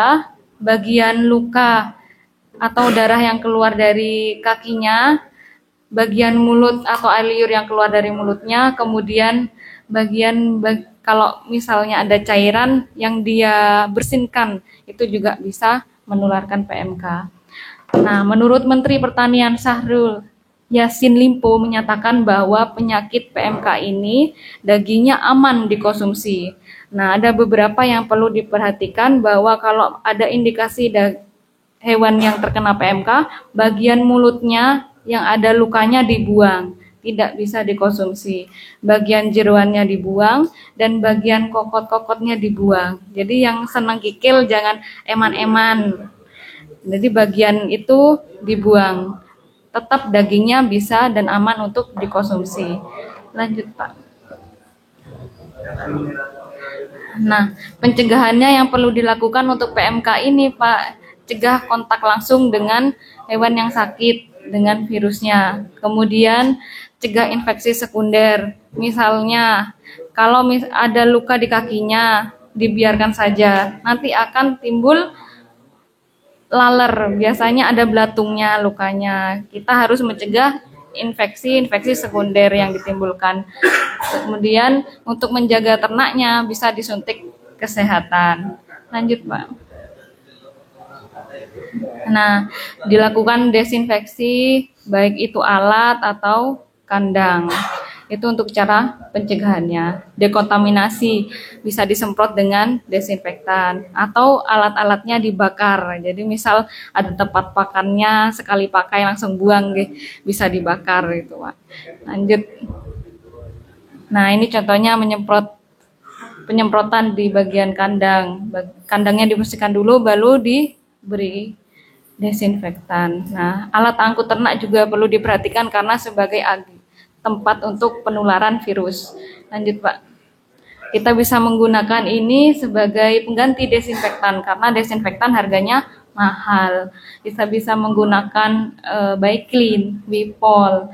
Bagian luka atau darah yang keluar dari kakinya, bagian mulut atau air liur yang keluar dari mulutnya, kemudian kalau misalnya ada cairan yang dia bersinkan, itu juga bisa menularkan PMK. Nah, menurut Menteri Pertanian Syahrul Yassin Limpo menyatakan bahwa penyakit PMK ini dagingnya aman dikonsumsi. Nah, ada beberapa yang perlu diperhatikan bahwa kalau ada indikasi hewan yang terkena PMK, bagian mulutnya yang ada lukanya dibuang, tidak bisa dikonsumsi. Bagian jeroannya dibuang dan bagian kokot-kokotnya dibuang. Jadi yang senang kikil jangan eman-eman. Jadi bagian itu dibuang. Tetap dagingnya bisa dan aman untuk dikonsumsi. Lanjut, Pak. Nah, pencegahannya yang perlu dilakukan untuk PMK ini, Pak, cegah kontak langsung dengan hewan yang sakit dengan virusnya. Kemudian cegah infeksi sekunder. Misalnya, kalau ada luka di kakinya, dibiarkan saja. Nanti akan timbul laler, biasanya ada belatungnya lukanya. Kita harus mencegah infeksi sekunder yang ditimbulkan. Kemudian untuk menjaga ternaknya bisa disuntik kesehatan. Lanjut, Pak. Nah, dilakukan desinfeksi baik itu alat atau kandang. Itu untuk cara pencegahannya. Dekontaminasi bisa disemprot dengan desinfektan atau alat-alatnya dibakar. Jadi misal ada tempat pakannya sekali pakai langsung buang, bisa dibakar gitu, Pak. Lanjut. Nah, ini contohnya penyemprotan di bagian kandang. Kandangnya dibersihkan dulu baru diberi desinfektan. Nah, alat angkut ternak juga perlu diperhatikan karena sebagai tempat untuk penularan virus. Lanjut, Pak. Kita bisa menggunakan ini sebagai pengganti desinfektan karena desinfektan harganya mahal. Kita bisa menggunakan Biclean, Wipol,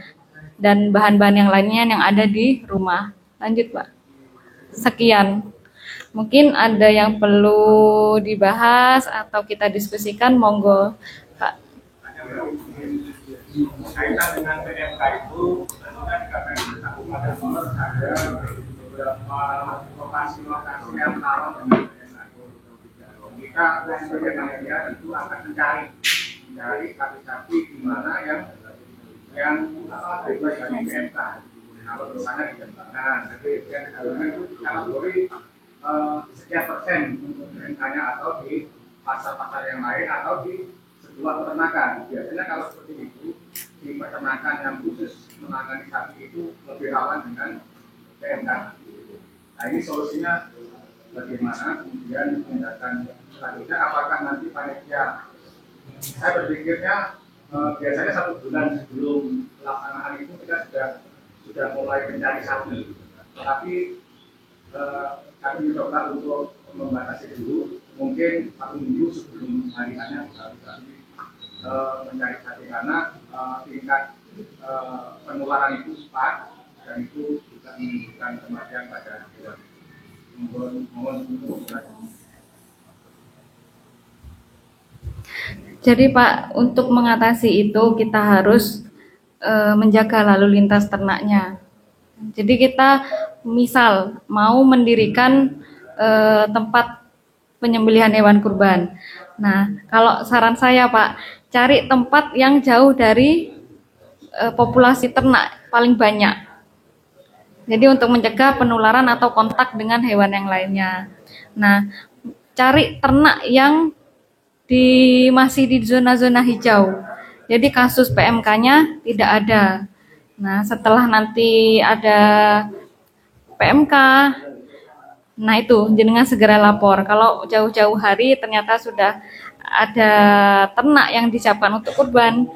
dan bahan-bahan yang lainnya yang ada di rumah. Lanjut, Pak. Sekian. Mungkin ada yang perlu dibahas atau kita diskusikan, monggo, Pak. Kaitan dengan PMK itu, kan ada beberapa lokasi-lokasi yang rawan dengan PMK. Kita sebagai manusia itu akan mencari sapi-sapi di mana yang bebas dari PMK. Kalau misalnya di Jemberan, jadi itu kategori sekian persen untuk PMK-nya atau di pasar-pasar yang lain atau di sebuah peternakan. Biasanya kalau seperti itu di peternakan yang khusus menangani sapi itu lebih rawan dengan PMK. Nah, ini solusinya bagaimana kemudian tindakan selanjutnya, apakah nanti panitia, saya berpikirnya biasanya 1 bulan sebelum pelaksanaan itu kita sudah mulai mencari sapi, tapi kami mencoba untuk membatasi dulu, mungkin 1 minggu sebelum hari-harinya mencari sapi karena tingkat penularan itu cepat dan itu juga menimbulkan kematian pada hewan. Mohon untuk Jadi, Pak, untuk mengatasi itu kita harus menjaga lalu lintas ternaknya. Jadi kita misal mau mendirikan tempat penyembelihan hewan kurban. Nah, kalau saran saya, Pak, cari tempat yang jauh dari populasi ternak paling banyak. Jadi untuk mencegah penularan atau kontak dengan hewan yang lainnya. Nah, cari ternak yang masih di zona-zona hijau. Jadi kasus PMK-nya tidak ada. Nah, setelah nanti ada PMK, nah itu jenengan segera lapor. Kalau jauh-jauh hari ternyata sudah ada ternak yang disiapkan untuk kurban,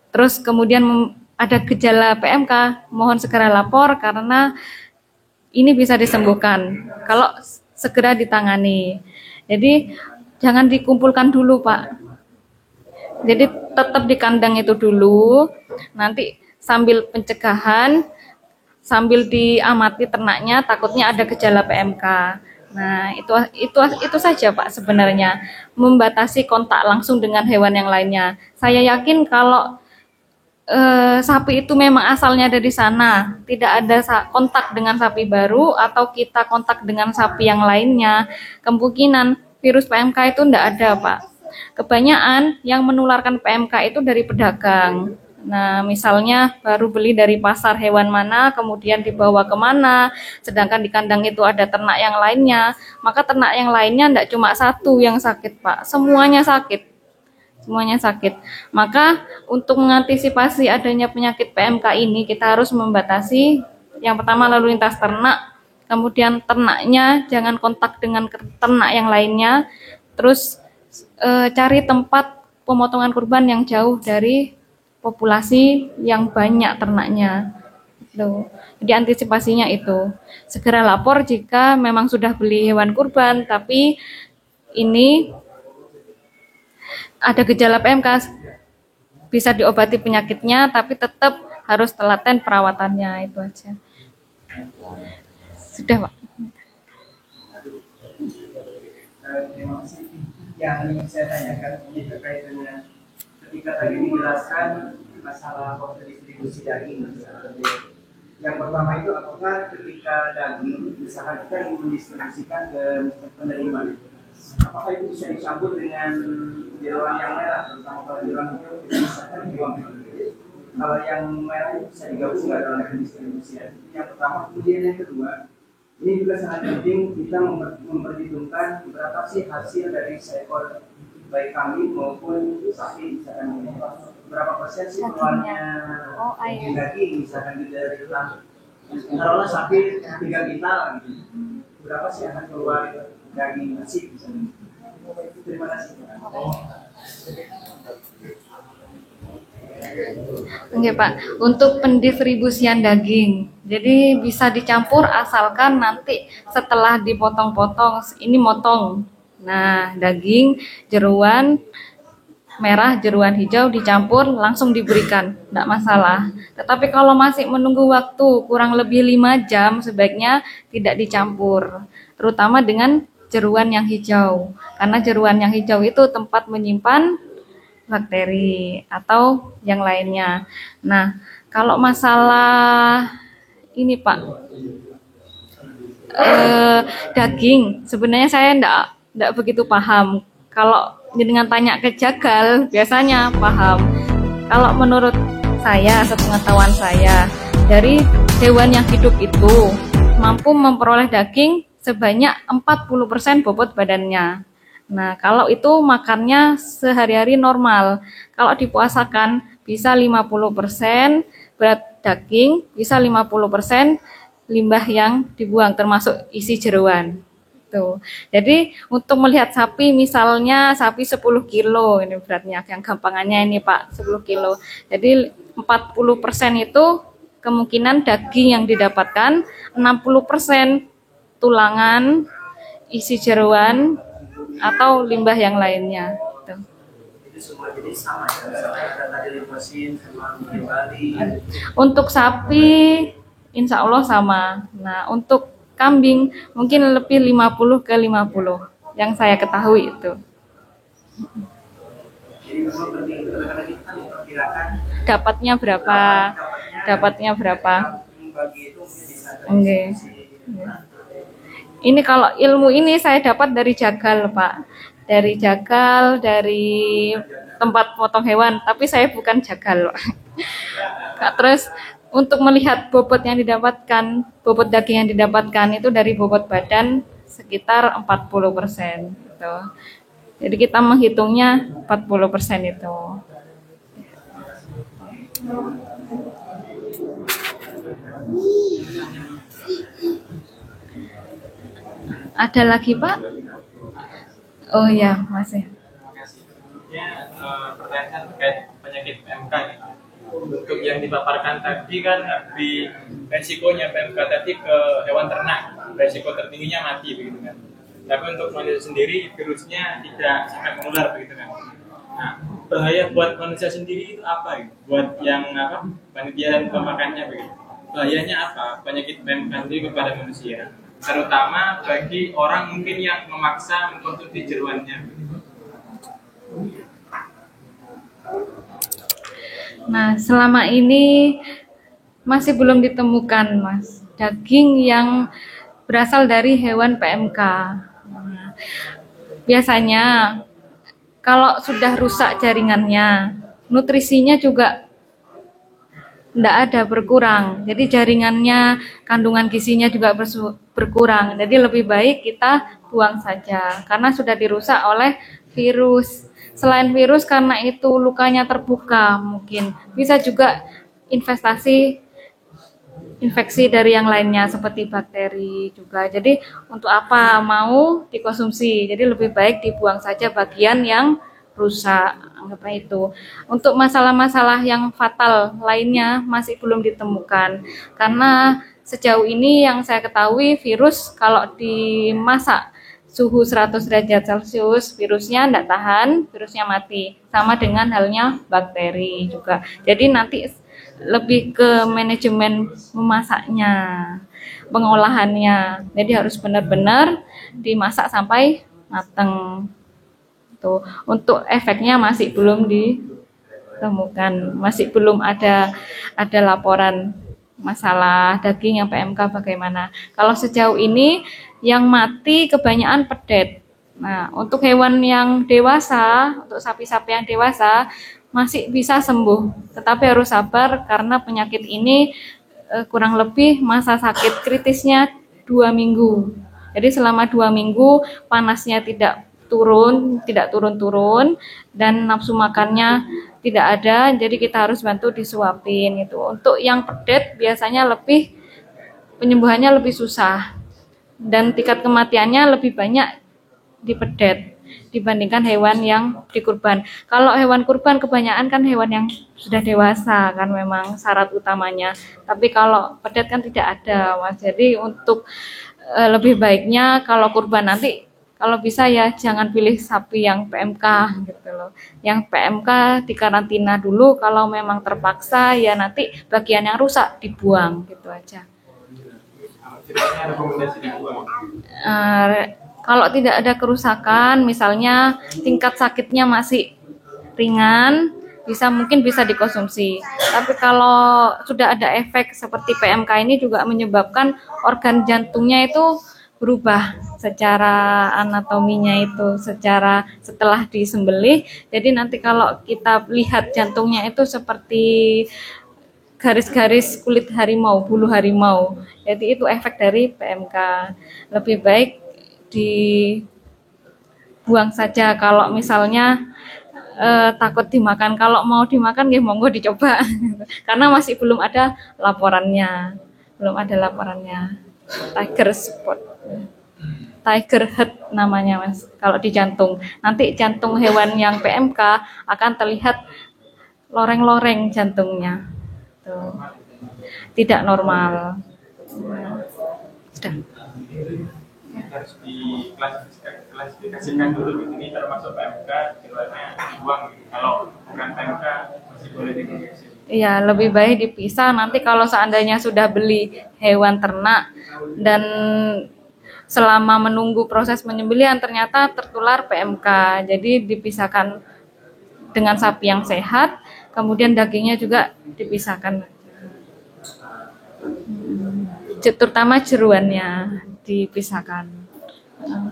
terus kemudian ada gejala PMK, mohon segera lapor karena ini bisa disembuhkan kalau segera ditangani. Jadi jangan dikumpulkan dulu, Pak. Jadi tetap di kandang itu dulu, nanti sambil pencegahan, sambil diamati ternaknya, takutnya ada gejala PMK. Nah, itu saja, Pak, sebenarnya. Membatasi kontak langsung dengan hewan yang lainnya. Saya yakin kalau sapi itu memang asalnya dari sana, tidak ada kontak dengan sapi baru atau kita kontak dengan sapi yang lainnya, kemungkinan virus PMK itu tidak ada, Pak. Kebanyakan yang menularkan PMK itu dari pedagang. Nah, misalnya baru beli dari pasar hewan mana, kemudian dibawa kemana, sedangkan di kandang itu ada ternak yang lainnya, maka ternak yang lainnya tidak cuma satu yang sakit, Pak, semuanya sakit. Semuanya sakit. Maka untuk mengantisipasi adanya penyakit PMK ini, kita harus membatasi yang pertama lalu lintas ternak, kemudian ternaknya jangan kontak dengan ternak yang lainnya, terus cari tempat pemotongan kurban yang jauh dari populasi yang banyak ternaknya. Jadi antisipasinya itu segera lapor jika memang sudah beli hewan kurban tapi ini ada gejala PMK, bisa diobati penyakitnya tapi tetap harus telaten perawatannya. Itu aja. Sudah, Pak. Terima kasih. Yang ingin saya tanyakan ini terkait dengan ketika tadi dijelaskan masalah distribusi daging. Yang pertama itu apakah ketika daging misalkan kita ingin mendistribusikan ke penerima, apakah itu bisa dicampur dengan jeroan yang merah, terutama kalau jeroan itu misalkan dibuang. Kalau yang merah itu bisa digabungkan dalam pendistribusian. Yang pertama, kemudian yang kedua, ini juga sangat penting kita memperhitungkan berapa sih hasil dari seekor baik kambing maupun sapi, misalkan berapa persen sih keluarnya daging, misalkan dari taruhlah sapi 3 kintal gitu. Berapa sih akan keluar daging nasi misalnya. Terima kasih. Oke, Pak, untuk pendistribusian daging, jadi bisa dicampur asalkan nanti setelah dipotong-potong, ini motong. Nah, daging, jeruan merah, jeruan hijau dicampur langsung diberikan, tidak masalah. Tetapi kalau masih menunggu waktu kurang lebih 5 jam, sebaiknya tidak dicampur, terutama dengan jeruan yang hijau. Karena jeruan yang hijau itu tempat menyimpan bakteri atau yang lainnya. Nah, kalau masalah ini, Pak, daging, sebenarnya saya enggak begitu paham. Kalau dengan tanya ke jagal, biasanya paham. Kalau menurut saya, sepengetahuan saya, dari hewan yang hidup itu mampu memperoleh daging sebanyak 40% bobot badannya. Nah, kalau itu makannya sehari-hari normal. Kalau dipuasakan bisa 50% berat daging, bisa 50% limbah yang dibuang termasuk isi jeroan. Tuh. Jadi untuk melihat sapi, misalnya sapi 10 kilo ini beratnya, yang gampangannya ini, Pak, 10 kilo. Jadi 40% itu kemungkinan daging yang didapatkan, 60% tulangan, isi jeroan, atau limbah yang lainnya. Tuh. Itu semua jadi sama ya, misalnya tadi liposin sama Bali. Untuk sapi insya Allah sama. Nah, untuk kambing mungkin lebih 50-50 yang saya ketahui itu. Jadi memang penting karena kita memperkirakan Dapatnya berapa? Bagi itu bisa. Oke. Ini kalau ilmu ini saya dapat dari jagal, Pak. Dari jagal, dari tempat potong hewan, tapi saya bukan jagal, Pak. Nah, terus untuk melihat bobot yang didapatkan, bobot daging yang didapatkan itu dari bobot badan sekitar 40%. Gitu. Jadi kita menghitungnya 40% itu. Ada lagi, Pak? Oh ya, masih. Terima kasih. Pertanyaan terkait penyakit PMK. Untuk yang dipaparkan tadi kan lebih resikonya PMK tadi ke hewan ternak, resiko tertingginya mati begitu kan. Tapi untuk manusia sendiri virusnya tidak sangat menular begitu kan. Nah, bahaya buat manusia sendiri itu apa? Buat yang panitia dan pemakannya begitu. Bahayanya apa? Penyakit PMK sendiri kepada manusia, terutama bagi orang mungkin yang memaksa mengkonsumsi jeruannya. Nah, selama ini masih belum ditemukan, Mas, daging yang berasal dari hewan PMK. Nah, biasanya kalau sudah rusak jaringannya, nutrisinya juga Tidak ada berkurang. Jadi jaringannya, kandungan gizinya juga berkurang. Jadi lebih baik kita buang saja karena sudah dirusak oleh virus. Selain virus karena itu lukanya terbuka, mungkin bisa juga infeksi dari yang lainnya seperti bakteri juga. Jadi untuk apa mau dikonsumsi? Jadi lebih baik dibuang saja bagian yang rusak, anggapnya itu. Untuk masalah-masalah yang fatal lainnya masih belum ditemukan. Karena sejauh ini yang saya ketahui virus kalau dimasak suhu 100 derajat Celcius, virusnya tidak tahan, virusnya mati. Sama dengan halnya bakteri juga. Jadi nanti lebih ke manajemen memasaknya, pengolahannya. Jadi harus benar-benar dimasak sampai matang. Tuh, untuk efeknya masih belum ditemukan, masih belum ada laporan masalah daging yang PMK bagaimana. Kalau sejauh ini yang mati kebanyakan pedet. Nah, untuk hewan yang dewasa, untuk sapi-sapi yang dewasa masih bisa sembuh, tetapi harus sabar karena penyakit ini kurang lebih masa sakit kritisnya 2 minggu. Jadi selama 2 minggu panasnya tidak turun dan nafsu makannya tidak ada, jadi kita harus bantu disuapin itu. Untuk yang pedet biasanya penyembuhannya lebih susah dan tingkat kematiannya lebih banyak di pedet dibandingkan hewan yang dikurban. Kalau hewan kurban kebanyakan kan hewan yang sudah dewasa kan memang syarat utamanya. Tapi kalau pedet kan tidak ada, Mas. Jadi untuk lebih baiknya kalau kurban nanti kalau bisa ya jangan pilih sapi yang PMK gitu loh. Yang PMK dikarantina dulu, kalau memang terpaksa ya nanti bagian yang rusak dibuang gitu aja. Kalau tidak ada kerusakan, misalnya tingkat sakitnya masih ringan, mungkin bisa dikonsumsi. Tapi kalau sudah ada efek seperti PMK ini juga menyebabkan organ jantungnya itu berubah secara anatominya itu setelah disembelih. Jadi nanti kalau kita lihat jantungnya itu seperti garis-garis kulit harimau, bulu harimau. Jadi itu efek dari PMK. Lebih baik dibuang saja kalau misalnya takut dimakan. Kalau mau dimakan ya monggo dicoba. Karena masih belum ada laporannya. Tiger head namanya, Mas. Kalau di jantung, nanti jantung hewan yang PMK akan terlihat loreng-loreng jantungnya. Tuh. Tidak normal. Sudah. Harus diklasifikasikan dulu, ini termasuk PMK, keluarnya dibuang. Kalau bukan PMK masih boleh dikonsumsi. Iya, lebih baik dipisah. Nanti kalau seandainya sudah beli hewan ternak dan selama menunggu proses penyembelihan ternyata tertular PMK, jadi dipisahkan dengan sapi yang sehat, kemudian dagingnya juga dipisahkan. Terutama jeruannya dipisahkan.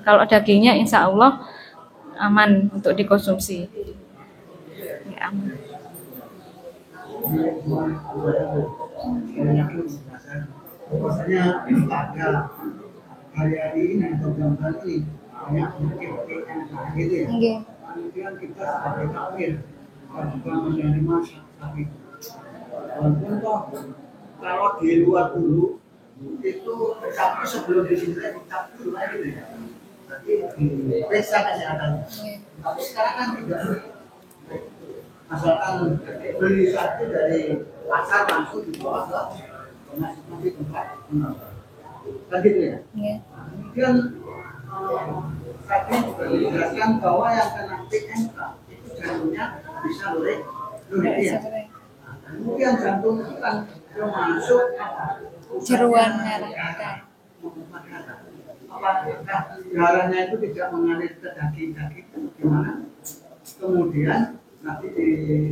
Kalau dagingnya insya Allah aman untuk dikonsumsi. Ya, aman. Bahwasanya ada hari-hari ini atau bulan ini banyak penyakit gitu ya. Kemudian kita sebagai kafir juga menerima sakit. Walaupun toh kalau di luar dulu itu sapi sebelum disintai dicap dulu gitu ya. Jadi diperiksa kesehatan. Tapi sekarang kan tidak. Asalkan beli sapi dari pasar langsung dibawa ke masing-masing tempat. Kan gitu ya. Kemudian tadi juga dijelaskan bahwa yang kena PMK itu jantungnya bisa lurih ya. Kemudian jantung itu kan termasuk Jeruan darah. Apakah darahnya itu tidak mengalir ke daging-daging gimana? Kemudian nanti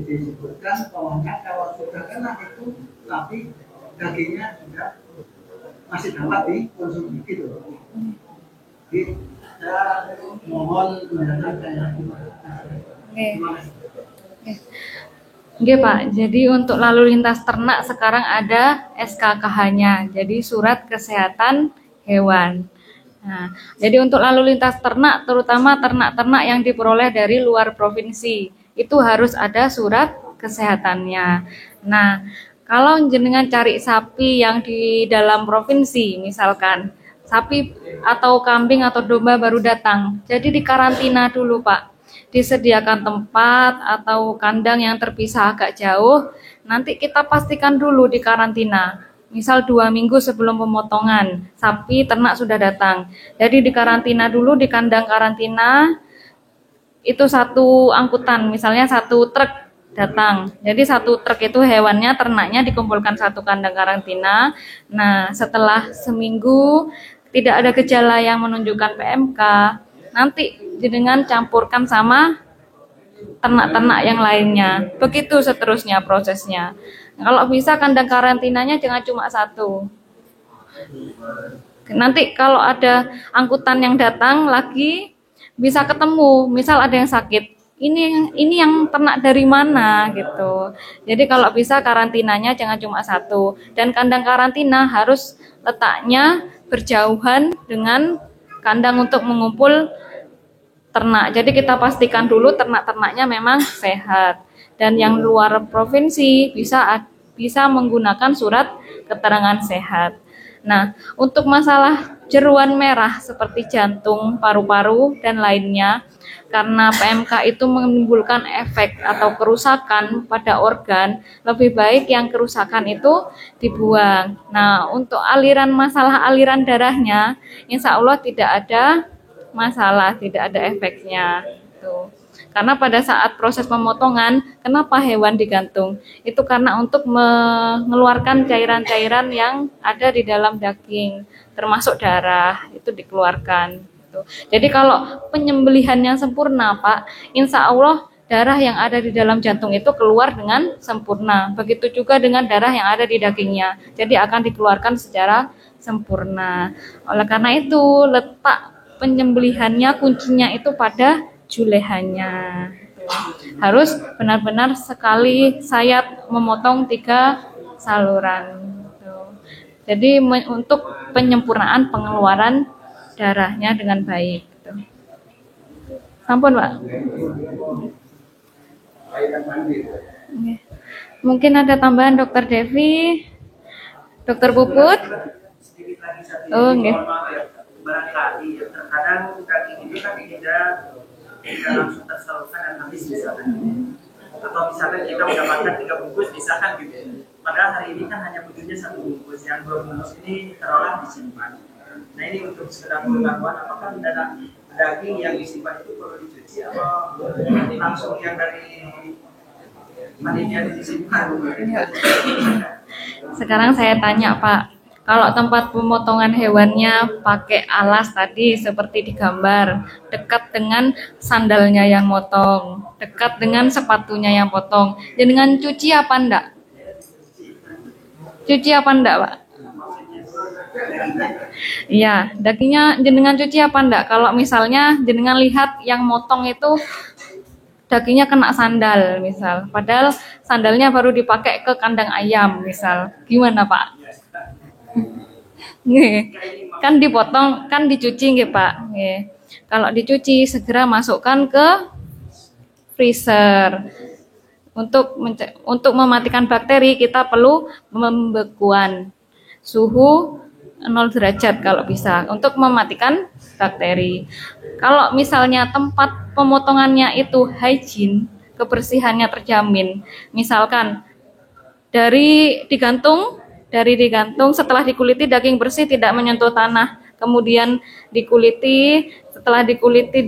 disebutkan bahwa kalau sudah kena itu tapi dagingnya juga masih dapat dikonsumsi gitu. Jadi saya mohon penjelasan saya. Nggih Pak, jadi untuk lalu lintas ternak sekarang ada SKKH-nya, jadi surat kesehatan hewan. Nah, jadi untuk lalu lintas ternak, terutama ternak-ternak yang diperoleh dari luar provinsi, itu harus ada surat kesehatannya. Nah, kalau jenengan cari sapi yang di dalam provinsi, misalkan sapi atau kambing atau domba baru datang, jadi dikarantina dulu Pak. Disediakan tempat atau kandang yang terpisah agak jauh, nanti kita pastikan dulu di karantina. Misal 2 minggu sebelum pemotongan, sapi ternak sudah datang. Jadi di karantina dulu di kandang karantina, itu satu angkutan, misalnya satu truk datang. Jadi satu truk itu hewannya, ternaknya dikumpulkan satu kandang karantina. Nah, setelah seminggu tidak ada gejala yang menunjukkan PMK, nanti jenengan campurkan sama ternak-ternak yang lainnya. Begitu seterusnya prosesnya. Kalau bisa kandang karantinanya jangan cuma satu. Nanti kalau ada angkutan yang datang lagi bisa ketemu, misal ada yang sakit. Ini yang ternak dari mana gitu. Jadi kalau bisa karantinanya jangan cuma satu, dan kandang karantina harus letaknya berjauhan dengan kandang untuk mengumpul ternak. Jadi kita pastikan dulu ternak-ternaknya memang sehat, dan yang luar provinsi bisa menggunakan surat keterangan sehat. Nah, untuk masalah jeruan merah seperti jantung, paru-paru, dan lainnya, karena PMK itu menimbulkan efek atau kerusakan pada organ, lebih baik yang kerusakan itu dibuang. Nah, untuk masalah aliran darahnya, insya Allah tidak ada masalah, tidak ada efeknya. Tuh. Karena pada saat proses pemotongan, kenapa hewan digantung? Itu karena untuk mengeluarkan cairan-cairan yang ada di dalam daging, termasuk darah, itu dikeluarkan. Gitu. Jadi kalau penyembelihan yang sempurna, Pak, insya Allah darah yang ada di dalam jantung itu keluar dengan sempurna. Begitu juga dengan darah yang ada di dagingnya. Jadi akan dikeluarkan secara sempurna. Oleh karena itu, letak penyembelihannya kuncinya itu pada julehannya. Harus benar-benar sekali sayat memotong 3 saluran. Jadi untuk penyempurnaan pengeluaran darahnya dengan baik. Sampun, Pak. Mungkin ada tambahan Dokter Devi, Dokter Puput. Oh, nggih. Barangkali ya, terkadang daging itu kan tidak langsung tersalurkan dan habis misalkan, atau misalkan kita mendapatkan 3 bungkus misalkan gitu, padahal hari ini kan hanya butuhnya 1 bungkus, yang 2 bungkus ini terolah disimpan. Nah, ini untuk sekedar pengetahuan, apakah daging yang disimpan itu perlu dicuci atau langsung yang dari panitia disimpan? Sekarang saya tanya Pak, kalau tempat pemotongan hewannya pakai alas tadi seperti di gambar, dekat dengan sandalnya yang motong, dekat dengan sepatunya yang potong, jenengan cuci apa enggak? Cuci apa enggak, Pak? Iya, dagingnya jenengan cuci apa enggak? Kalau misalnya jenengan lihat yang motong itu dagingnya kena sandal misal, padahal sandalnya baru dipakai ke kandang ayam misal, gimana Pak? Nggih. Kan dipotong, kan dicuci nggih, Pak. Nggih. Kalau dicuci segera masukkan ke freezer. Untuk mematikan bakteri kita perlu pembekuan suhu 0 derajat kalau bisa untuk mematikan bakteri. Kalau misalnya tempat pemotongannya itu hygiene, kebersihannya terjamin. Misalkan dari digantung setelah dikuliti daging bersih tidak menyentuh tanah, kemudian setelah dikuliti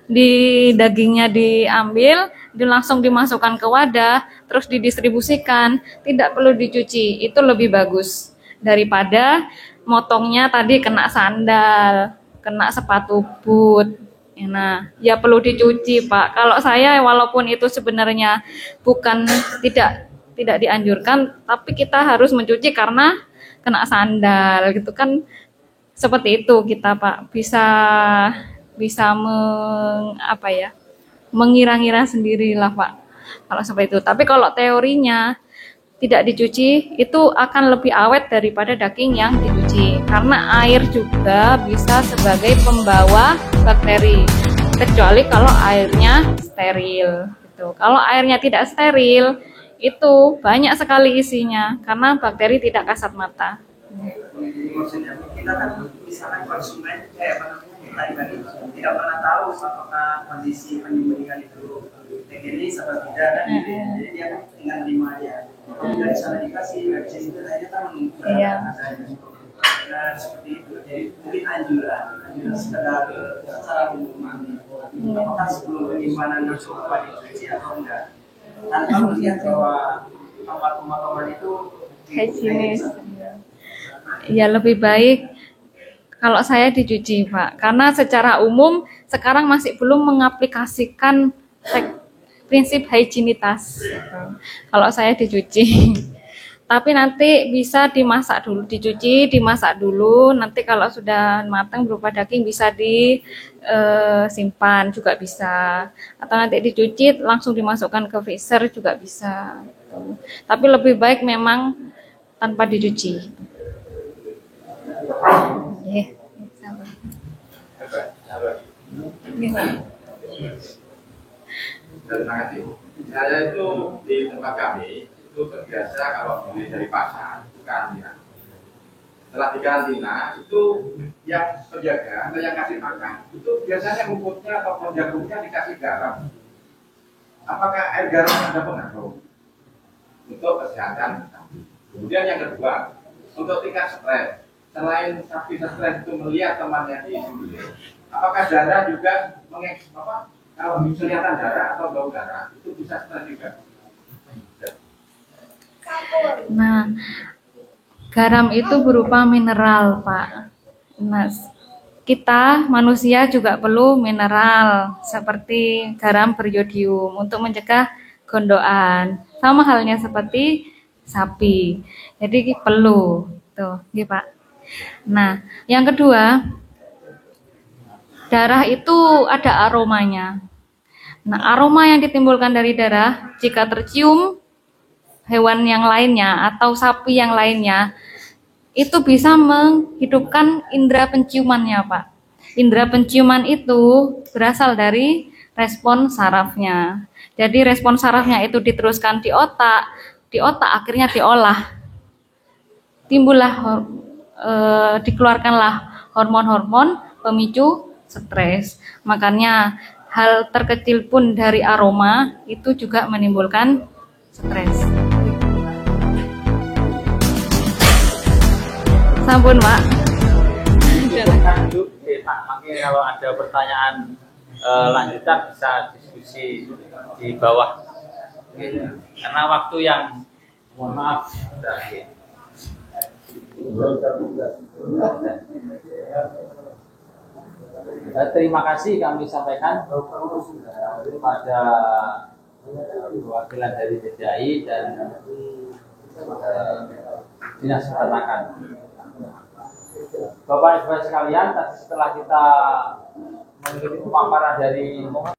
di dagingnya diambil, langsung dimasukkan ke wadah, terus didistribusikan, tidak perlu dicuci, itu lebih bagus daripada motongnya tadi kena sandal, kena sepatu boot. Nah, ya perlu dicuci, Pak. Kalau saya walaupun itu sebenarnya tidak dianjurkan, tapi kita harus mencuci karena kena sandal gitu kan, seperti itu kita Pak bisa mengira-ngira sendirilah Pak. Kalau seperti itu. Tapi kalau teorinya tidak dicuci itu akan lebih awet daripada daging yang dicuci, karena air juga bisa sebagai pembawa bakteri, kecuali kalau airnya steril gitu. Kalau airnya tidak steril itu banyak sekali isinya karena bakteri tidak kasat mata. Maksudnya kita kan misalkan konsumen tadi tidak pernah tahu apakah kondisi penyembelihan itu higienis atau tidak kan, jadi dia kan tinggal terima aja. Dari sana dikasih website itu hanya kan nah seperti itu. Jadi mungkin anjuran secara umum, apakah sebelum penyimpanan langsung dicuci atau enggak, tanpa melihat bahwa tempat pemakaman itu Higienis. Ya lebih baik kalau saya dicuci, Pak, karena secara umum sekarang masih belum mengaplikasikan prinsip higienitas. Kalau saya dicuci, tapi nanti bisa dimasak dulu, dicuci, dimasak dulu. Nanti kalau sudah matang berupa daging bisa disimpan juga bisa, atau nanti dicuci langsung dimasukkan ke freezer juga bisa. Tapi lebih baik memang tanpa dicuci. Terima kasih. Saya itu di tempat kami itu terbiasa kalau beli dari pasar itu karantina. Setelah di karantina itu yang penjaga atau yang kasih makan itu biasanya rumputnya atau jagungnya dikasih garam. Apakah air garam ada pengaruh untuk kesehatan? Kemudian yang kedua, untuk tingkat stres. Selain sapi stres itu melihat temannya di sini, apakah darah juga kalau kelihatan darah atau bau darah itu bisa stres juga? Nah, garam itu berupa mineral, Pak. Nah, kita manusia juga perlu mineral seperti garam beriodium untuk mencegah gondokan. Sama halnya seperti sapi. Jadi perlu tuh, gitu, Pak. Nah, yang kedua, darah itu ada aromanya. Nah, aroma yang ditimbulkan dari darah jika tercium hewan yang lainnya atau sapi yang lainnya itu bisa menghidupkan indera penciumannya, Pak. Indera penciuman itu berasal dari respon sarafnya. Jadi respon sarafnya itu diteruskan di otak akhirnya diolah. Timbullah dikeluarkanlah hormon-hormon pemicu stres. Makanya hal terkecil pun dari aroma itu juga menimbulkan stres. Sampun, Pak. Pak, mungkin kalau ada pertanyaan lanjutan bisa diskusi di bawah. Karena waktu yang mohon maaf berakhir. Terima kasih kami sampaikan kepada perwakilan dari DJI dan Dinas Peternakan. Bapak Ibu sekalian, setelah kita mengikuti pemaparan dari